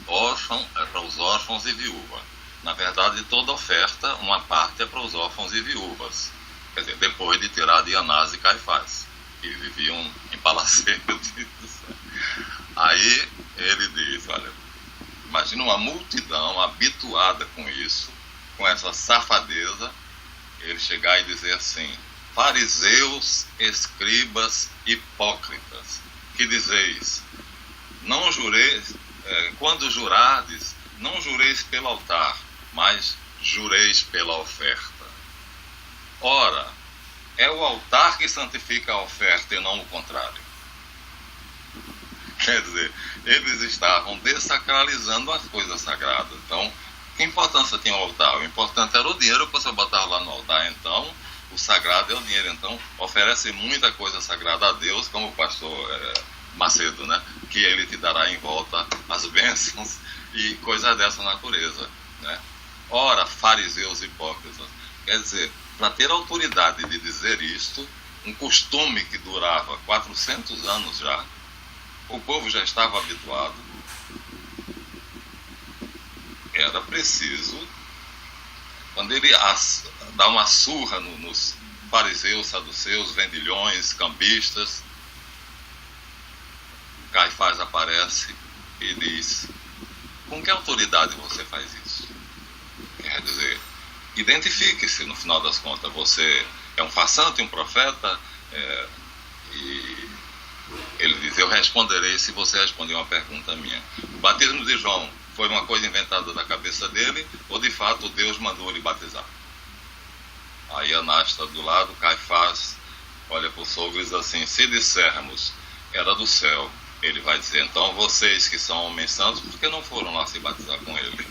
órfãos e viúvas. Na verdade, toda oferta, uma parte é para os órfãos e viúvas. Quer dizer, depois de tirar de Anás e Caifás, que viviam em palacete. Aí ele diz: olha, imagina uma multidão habituada com isso, com essa safadeza, ele chegar e dizer assim: fariseus, escribas, hipócritas, que dizeis, não jureis, quando jurardes, não jureis pelo altar, mas jureis pela oferta. Ora, é o altar que santifica a oferta e não o contrário. Quer dizer, eles estavam desacralizando as coisas sagradas. Então, Que importância tinha o altar? O importante era o dinheiro que você botava lá no altar. Então, o sagrado é o dinheiro. Então, oferece muita coisa sagrada a Deus, como o pastor Macedo, né? Que ele te dará em volta as bênçãos e coisas dessa natureza, né? Ora, fariseus hipócritas. Quer dizer, para ter autoridade de dizer isto, um costume que durava 400 anos já, o povo já estava habituado, era preciso, quando ele dá uma surra nos fariseus, saduceus, vendilhões, cambistas, Caifás aparece e diz: com que autoridade você faz isso? Quer dizer, identifique-se, no final das contas, você é um farsante, um profeta, e ele diz: eu responderei se você responder uma pergunta minha. O batismo de João foi uma coisa inventada da cabeça dele, ou de fato Deus mandou ele batizar? Aí Anás está do lado, Caifás olha para o sogro e diz assim: se dissermos era do céu, ele vai dizer: então vocês que são homens santos, por que não foram lá se batizar com ele?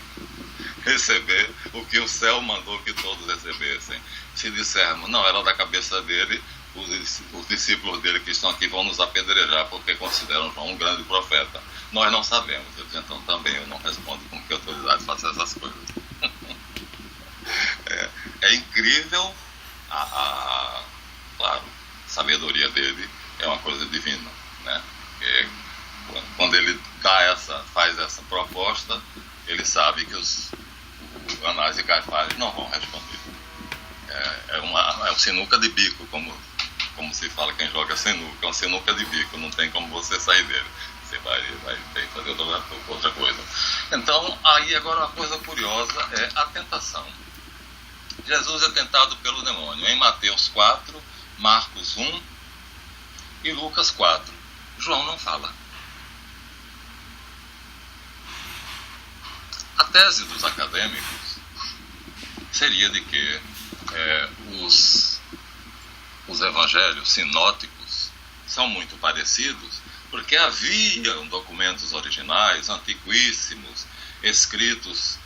Receber o que o céu mandou que todos recebessem. Se dissermos, não, era da cabeça dele, os discípulos dele que estão aqui vão nos apedrejar porque consideram João um grande profeta. Nós não sabemos. Eu disse: então também eu não respondo com que autoridade faça essas coisas. É incrível claro, a sabedoria dele é uma coisa divina, né? Quando ele faz essa proposta, ele sabe que o Anás e Caifás não vão responder. É um sinuca de bico, como se fala quem joga sinuca, é um sinuca de bico, não tem como você sair dele. Você vai ter que fazer outra coisa. Então, aí agora uma coisa curiosa é a tentação. Jesus é tentado pelo demônio em Mateus 4, Marcos 1 e Lucas 4. João não fala. A tese dos acadêmicos seria de que os evangelhos sinóticos são muito parecidos, porque haviam documentos originais, antiquíssimos, escritos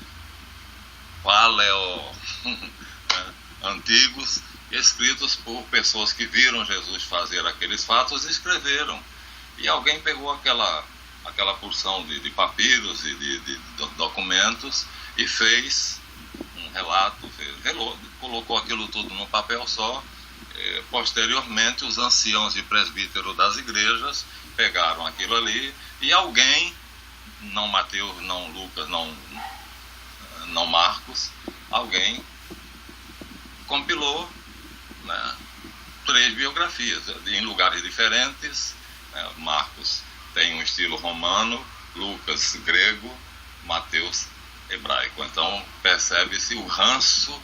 antigos, escritos por pessoas que viram Jesus fazer aqueles fatos e escreveram. E alguém pegou aquela porção de papiros e de documentos e fez um relato, colocou aquilo tudo num papel só. Posteriormente, os anciãos e presbíteros das igrejas pegaram aquilo ali e alguém, não Mateus, não Lucas, não Marcos, alguém compilou, né, 3 biografias em lugares diferentes. Marcos tem um estilo romano, Lucas grego, Mateus hebraico. Então percebe-se o ranço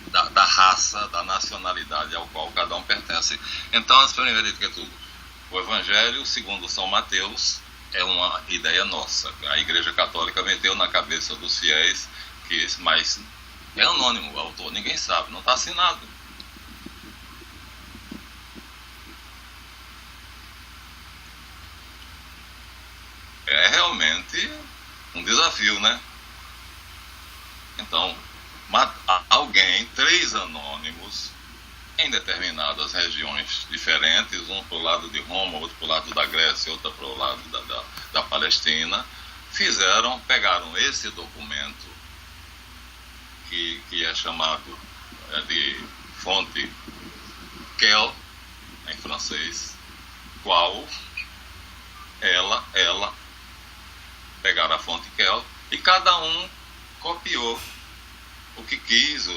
da raça, da nacionalidade ao qual cada um pertence. Então, primeiro de tudo, o Evangelho, segundo São Mateus, é uma ideia nossa. A Igreja Católica meteu na cabeça dos fiéis mas é anônimo o autor, ninguém sabe, não está assinado. É realmente um desafio, né? Então, alguém, 3 anônimos, em determinadas regiões diferentes, um para o lado de Roma, outro para o lado da Grécia, outro para o lado da Palestina, pegaram esse documento que é chamado de fonte quel, em francês, qual, ela, pegaram a fonte quel, e cada um copiou o que quis,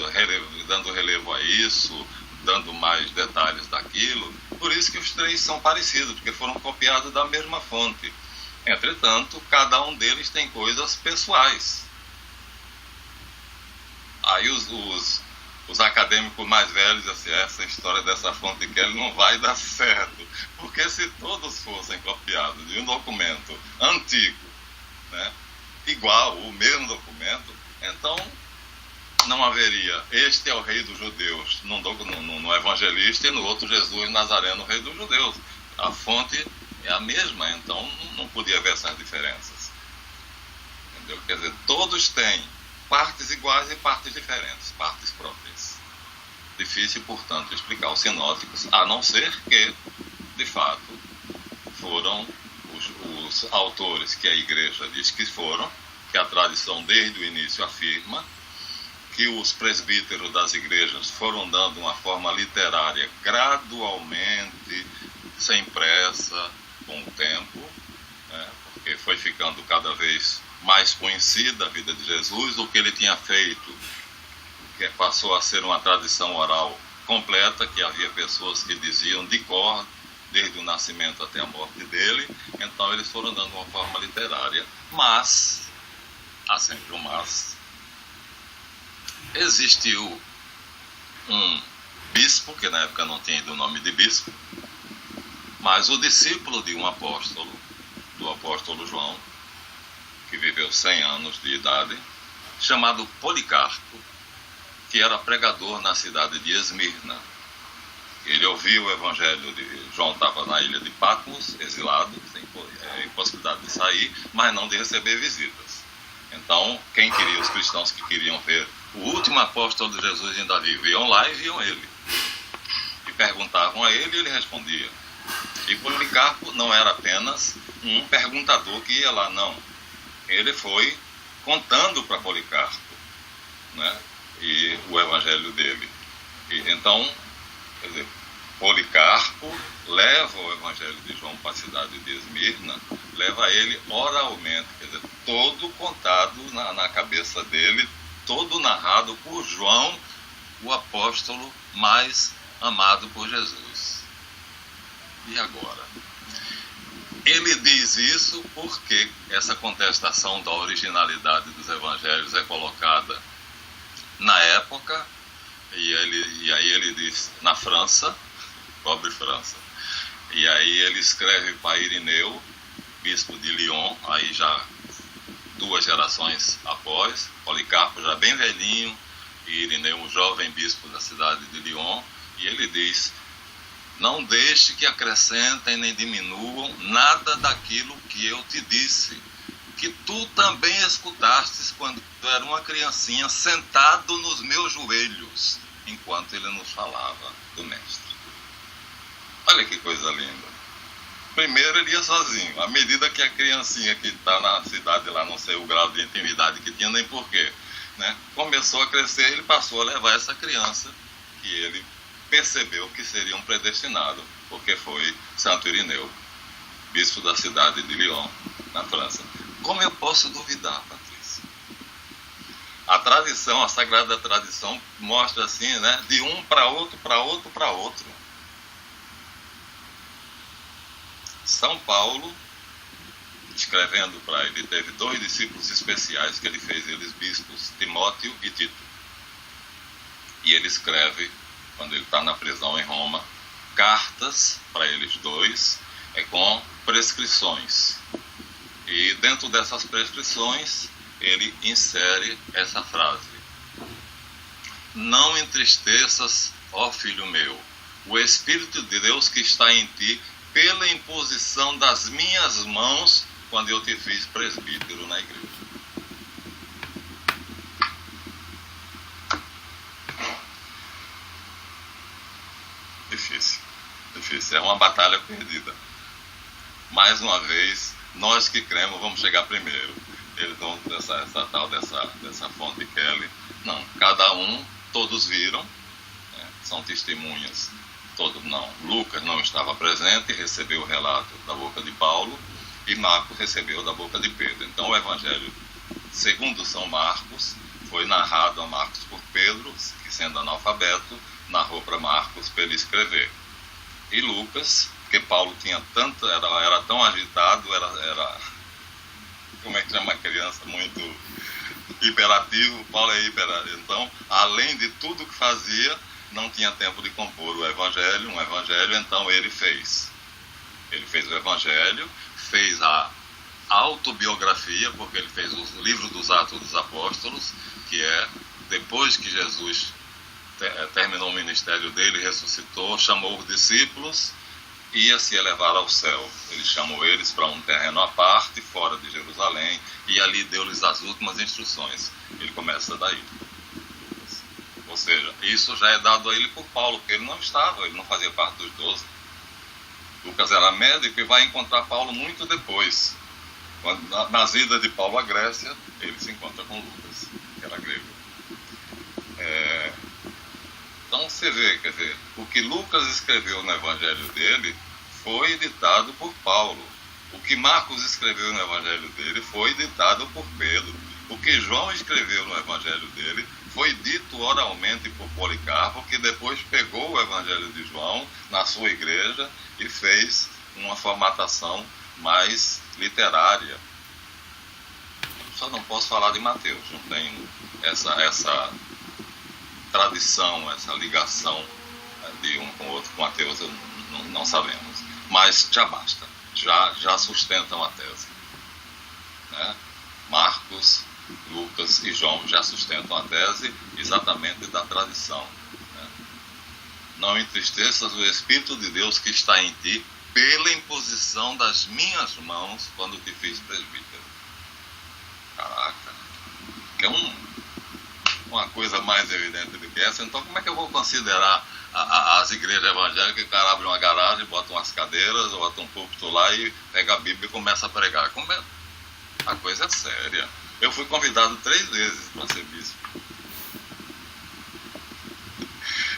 dando relevo a isso, dando mais detalhes daquilo. Por isso que os 3 são parecidos, porque foram copiados da mesma fonte. Entretanto, cada um deles tem coisas pessoais. Aí os acadêmicos mais velhos dizem assim: essa história dessa fonte que ele não vai dar certo, porque se todos fossem copiados de um documento antigo, né, igual, o mesmo documento, então não haveria: este é o rei dos judeus no evangelista, e no outro Jesus Nazareno, rei dos judeus. A fonte é a mesma, então não podia haver essas diferenças. Entendeu? Quer dizer, todos têm partes iguais e partes diferentes, partes próprias. Difícil, portanto, explicar os sinóticos, a não ser que, de fato, foram os autores que a Igreja diz que foram, que a tradição desde o início afirma, que os presbíteros das igrejas foram dando uma forma literária gradualmente, sem pressa, com o tempo, né, porque foi ficando cada vez mais conhecida a vida de Jesus, o que ele tinha feito, que passou a ser uma tradição oral completa, que havia pessoas que diziam de cor, desde o nascimento até a morte dele, então eles foram dando uma forma literária. Mas, há sempre um mas, existiu um bispo, que na época não tinha ainda o nome de bispo, mas o discípulo de um apóstolo, do apóstolo João, que viveu 100 anos de idade, chamado Policarpo, que era pregador na cidade de Esmirna. Ele ouviu o evangelho de João, estava na ilha de Patmos, exilado, sem possibilidade de sair, mas não de receber visitas. Então, quem queria, os cristãos que queriam ver o último apóstolo de Jesus ainda vivo, iam lá e viam ele. E perguntavam a ele e ele respondia. E Policarpo não era apenas um perguntador que ia lá, não. Ele foi contando para Policarpo, né, e o evangelho dele. E, então, quer dizer, Policarpo leva o evangelho de João para a cidade de Esmirna, leva ele oralmente, quer dizer, todo contado na cabeça dele, todo narrado por João, o apóstolo mais amado por Jesus. E agora? Ele diz isso porque essa contestação da originalidade dos evangelhos é colocada na época, e aí ele diz, na França, pobre França, e aí ele escreve para Irineu, bispo de Lyon, aí já 2 gerações após, Policarpo já bem velhinho, e Irineu, um jovem bispo da cidade de Lyon, e ele diz: não deixe que acrescentem nem diminuam nada daquilo que eu te disse, que tu também escutastes quando eu era uma criancinha sentado nos meus joelhos, enquanto ele nos falava do Mestre. Olha que coisa linda. Primeiro ele ia sozinho, à medida que a criancinha que está na cidade lá, não sei o grau de intimidade que tinha nem porquê, né, começou a crescer, ele passou a levar essa criança que ele percebeu que seria um predestinado, porque foi Santo Irineu, bispo da cidade de Lyon, na França. Como eu posso duvidar, Patrícia? A tradição, a sagrada tradição, mostra assim, né, de um para outro, para outro, para outro. São Paulo, escrevendo para ele, teve 2 discípulos especiais que ele fez eles bispos, Timóteo e Tito. E ele escreve, quando ele está na prisão em Roma, cartas para eles 2, com prescrições. E dentro dessas prescrições, ele insere essa frase: não entristeças, ó filho meu, o Espírito de Deus que está em ti, pela imposição das minhas mãos, quando eu te fiz presbítero na igreja. Difícil, é uma batalha perdida. Mais uma vez, nós que cremos vamos chegar primeiro. Eles vão dessa fonte Kelly. Não, cada um, todos viram, né, são testemunhas. Todos não. Lucas não estava presente e recebeu o relato da boca de Paulo, e Marcos recebeu da boca de Pedro. Então o evangelho, segundo São Marcos, foi narrado a Marcos por Pedro, que sendo analfabeto, narrou para Marcos para ele escrever. E Lucas, porque Paulo tinha tanto, era tão agitado, era como é que chama a criança, muito hiperativo, Paulo é hiperativo. Então, além de tudo que fazia, não tinha tempo de compor um evangelho, então ele fez. Ele fez o evangelho, fez a autobiografia, porque ele fez o livro dos Atos dos Apóstolos, que é depois que Jesus terminou o ministério dele, ressuscitou, chamou os discípulos ia se elevar ao céu. Ele chamou eles para um terreno à parte, fora de Jerusalém, e ali deu-lhes as últimas instruções. Ele começa daí. Ou seja, isso já é dado a ele por Paulo, porque ele não estava, ele não fazia parte dos 12. Lucas era médico e vai encontrar Paulo muito depois. Nas idas de Paulo à Grécia, ele se encontra com Lucas, que era grego. Então você vê, quer dizer, o que Lucas escreveu no evangelho dele foi ditado por Paulo. O que Marcos escreveu no evangelho dele foi ditado por Pedro. O que João escreveu no evangelho dele foi dito oralmente por Policarpo, que depois pegou o evangelho de João na sua igreja e fez uma formatação mais literária. Só não posso falar de Mateus, não tenho essa tradição, essa ligação de um com o outro. Com Mateus não sabemos, mas já basta, já sustentam a tese, né? Marcos, Lucas e João já sustentam a tese exatamente da tradição, né? Não entristeças o Espírito de Deus que está em ti pela imposição das minhas mãos quando te fiz presbítero. Caraca, que é uma coisa mais evidente do que essa. Então como é que eu vou considerar as igrejas evangélicas que o cara abre uma garagem, bota umas cadeiras, bota um púlpito lá e pega a Bíblia e começa a pregar? Como é? A coisa é séria. Eu fui convidado 3 vezes para ser bispo.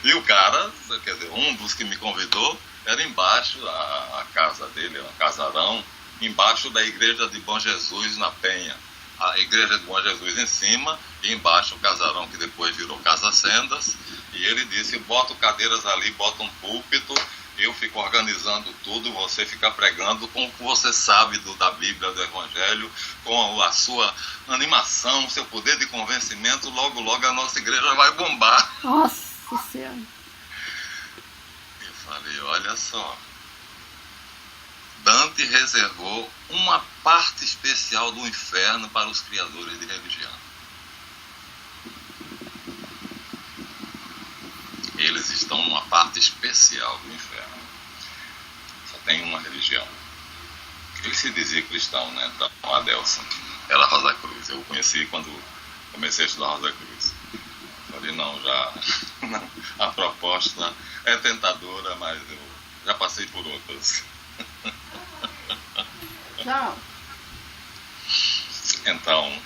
E o cara, quer dizer, um dos que me convidou era embaixo, a casa dele, um casarão, embaixo da igreja de Bom Jesus, na Penha. A igreja de Bom Jesus em cima, e embaixo o casarão que depois virou Casa Sendas. E ele disse, boto cadeiras ali, boto um púlpito, eu fico organizando tudo, você fica pregando com o que você sabe da Bíblia, do Evangelho, com a sua animação, seu poder de convencimento, logo, logo a nossa igreja vai bombar. Nossa Senhora! Eu falei, olha só, Dante reservou uma parte especial do inferno para os criadores de religião. Eles estão numa parte especial do inferno. Só tem uma religião. Ele se dizia cristão, né? Então, a Delsa era Rosa Cruz. Eu o conheci quando comecei a estudar Rosa Cruz. Falei, não, a proposta é tentadora, mas eu já passei por outras. Não. Então,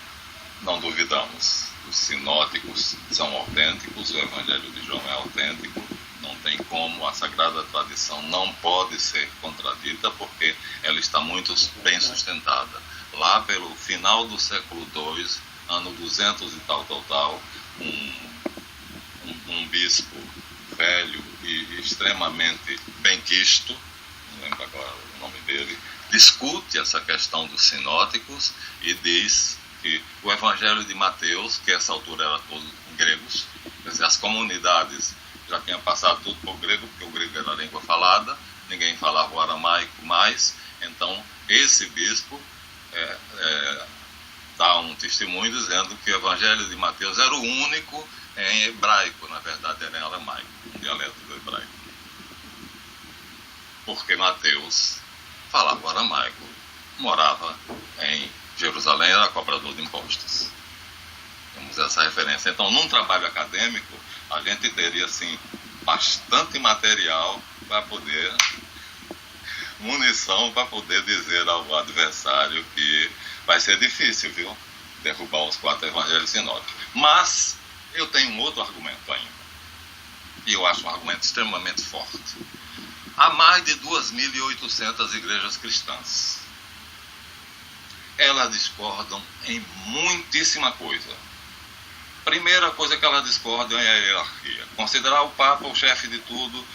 não duvidamos. Os sinóticos são autênticos, o Evangelho de João é autêntico, não tem como, a Sagrada Tradição não pode ser contradita, porque ela está muito bem sustentada. Lá pelo final do século II, ano 200 e tal, um bispo velho e extremamente benquisto, não lembro agora o nome dele, discute essa questão dos sinóticos e diz que o Evangelho de Mateus, que a essa altura era todo em gregos, quer dizer, as comunidades já tinham passado tudo por grego, porque o grego era a língua falada, ninguém falava o aramaico mais, então esse bispo dá um testemunho dizendo que o Evangelho de Mateus era o único em hebraico, na verdade era em aramaico, um dialeto do hebraico. Porque Mateus falava o aramaico, morava em Jerusalém, era cobrador de impostos. Temos essa referência. Então, num trabalho acadêmico, a gente teria, assim, bastante material para poder, munição para poder dizer ao adversário que vai ser difícil, viu, derrubar os 4 evangelhos sinóticos. Mas eu tenho um outro argumento ainda, e eu acho um argumento extremamente forte. Há mais de 2.800 igrejas cristãs. Elas discordam em muitíssima coisa. Primeira coisa que elas discordam é a hierarquia. Considerar o Papa o chefe de tudo,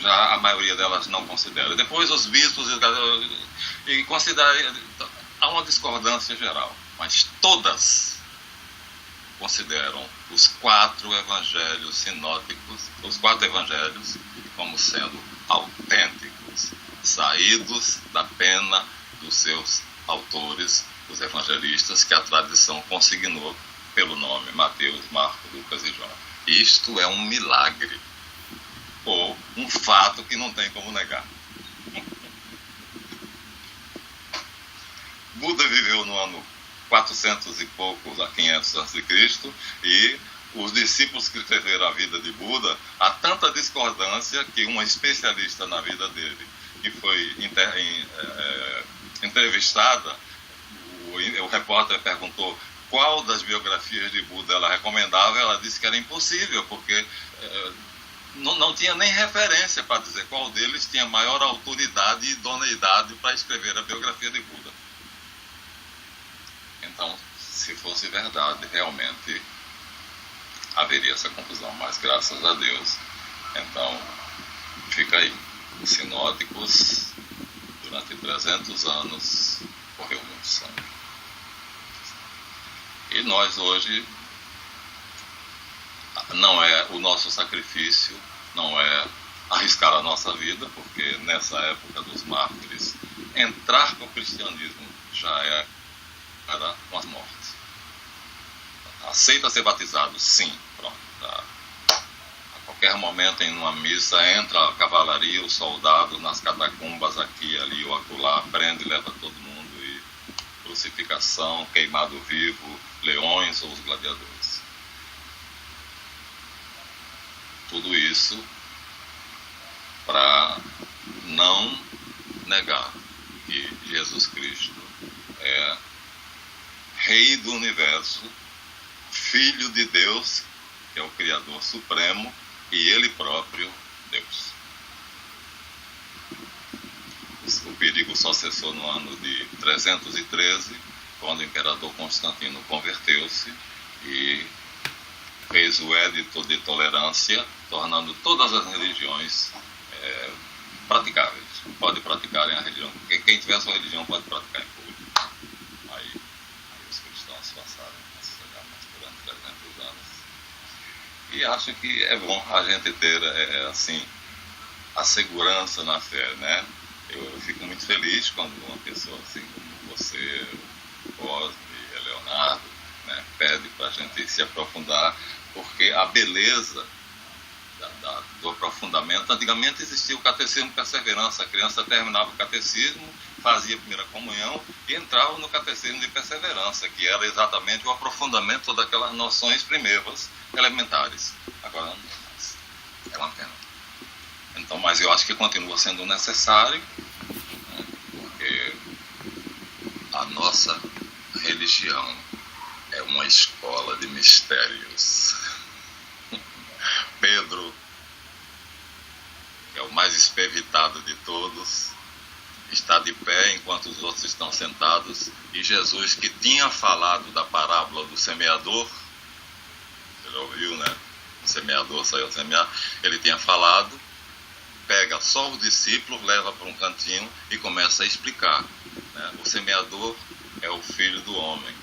já a maioria delas não considera. Depois os bispos e considerar. Há uma discordância geral, mas todas consideram os 4 evangelhos sinóticos, os 4 evangelhos, como sendo autênticos, saídos da pena dos seus autores, os evangelistas, que a tradição consignou pelo nome Mateus, Marcos, Lucas e João. Isto é um milagre, ou um fato que não tem como negar. Buda viveu no ano 400 e poucos a 500 a.C. e os discípulos que escreveram a vida de Buda, há tanta discordância que uma especialista na vida dele, que foi entrevistada, o repórter perguntou qual das biografias de Buda ela recomendava, ela disse que era impossível, porque não tinha nem referência para dizer qual deles tinha maior autoridade e idoneidade para escrever a biografia de Buda. Então, se fosse verdade, realmente haveria essa confusão, mas graças a Deus. Então, fica aí. Os sinóticos, durante 300 anos, correu muito sangue. E nós hoje, não é o nosso sacrifício, não é arriscar a nossa vida, porque nessa época dos mártires, entrar no cristianismo já era uma morte. Aceita ser batizado? Sim. Pronto. A qualquer momento, em uma missa, entra a cavalaria, os soldados nas catacumbas, aqui, ali ou acolá, prende e leva todo mundo, e crucificação, queimado vivo, leões ou os gladiadores. Tudo isso para não negar que Jesus Cristo é Rei do Universo, Filho de Deus, que é o Criador Supremo, e Ele próprio, Deus. O perigo só cessou no ano de 313, quando o imperador Constantino converteu-se e fez o Édito de Tolerância, tornando todas as religiões praticáveis. Pode praticar a religião. Quem tiver a sua religião pode praticar em público. Aí os cristãos passaram a se chegar mais durante 300 anos. E acho que é bom a gente ter, assim, a segurança na fé, né? Eu fico muito feliz quando uma pessoa assim como você, Cosme, Leonardo, né, pede para a gente se aprofundar, porque a beleza do aprofundamento, antigamente existia o catecismo de perseverança, a criança terminava o catecismo, fazia a primeira comunhão e entrava no catecismo de perseverança, que era exatamente o aprofundamento daquelas noções primeiras, elementares. Agora não tem mais. É uma pena. Então, mas eu acho que continua sendo necessário, né, porque a nossa religião é uma escola de mistérios. Pedro, que é o mais espevitado de todos, está de pé enquanto os outros estão sentados, e Jesus, que tinha falado da parábola do semeador, você já ouviu, né? O semeador saiu a semear, ele tinha falado, pega só os discípulos, leva para um cantinho e começa a explicar, né? O semeador é o Filho do Homem,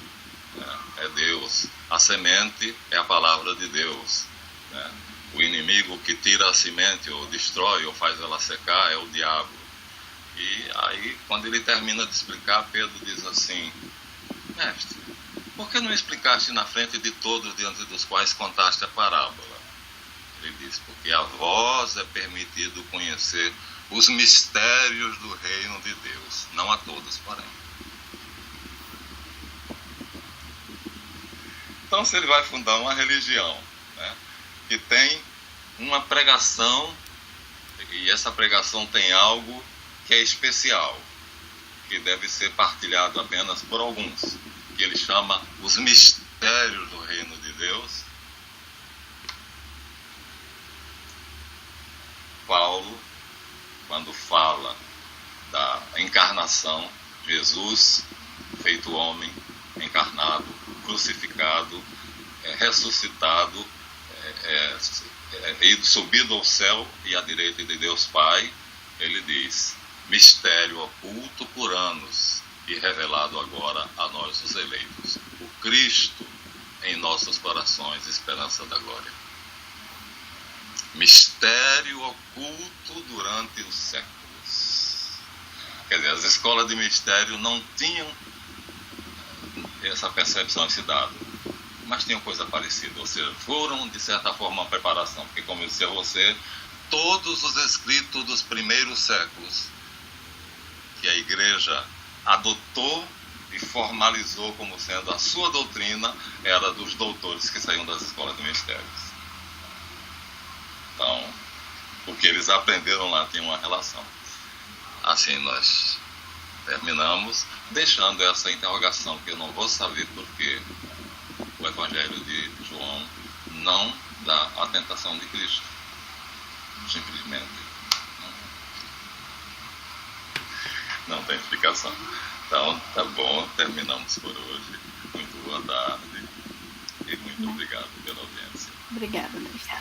né? É Deus. A semente é a palavra de Deus, né? O inimigo que tira a semente ou destrói ou faz ela secar é o diabo. E aí, quando ele termina de explicar, Pedro diz assim: mestre, por que não explicaste na frente de todos diante dos quais contaste a parábola? Ele diz: porque a vós é permitido conhecer os mistérios do reino de Deus, não a todos, porém. Então, se ele vai fundar uma religião, né, que tem uma pregação, e essa pregação tem algo que é especial, que deve ser partilhado apenas por alguns, que ele chama os mistérios do reino de Deus. Paulo, quando fala da encarnação, Jesus feito homem, encarnado, crucificado, ressuscitado, subido ao céu e à direita de Deus Pai, ele diz: mistério oculto por anos e revelado agora a nós os eleitos, o Cristo em nossos corações, esperança da glória. Mistério oculto durante os séculos. Quer dizer, as escolas de mistério não tinham essa percepção, esse dado, mas tinham coisa parecida, ou seja, foram de certa forma uma preparação, porque, como eu disse a você, todos os escritos dos primeiros séculos que a igreja adotou e formalizou como sendo a sua doutrina era dos doutores que saíam das escolas de mistérios. Então, o que eles aprenderam lá tem uma relação. Assim nós terminamos deixando essa interrogação, que eu não vou saber porque o Evangelho de João não dá a tentação de Cristo. Simplesmente não tem explicação. Então, tá bom, terminamos por hoje. Muito boa tarde e muito obrigado pela audiência. Obrigada, mestre.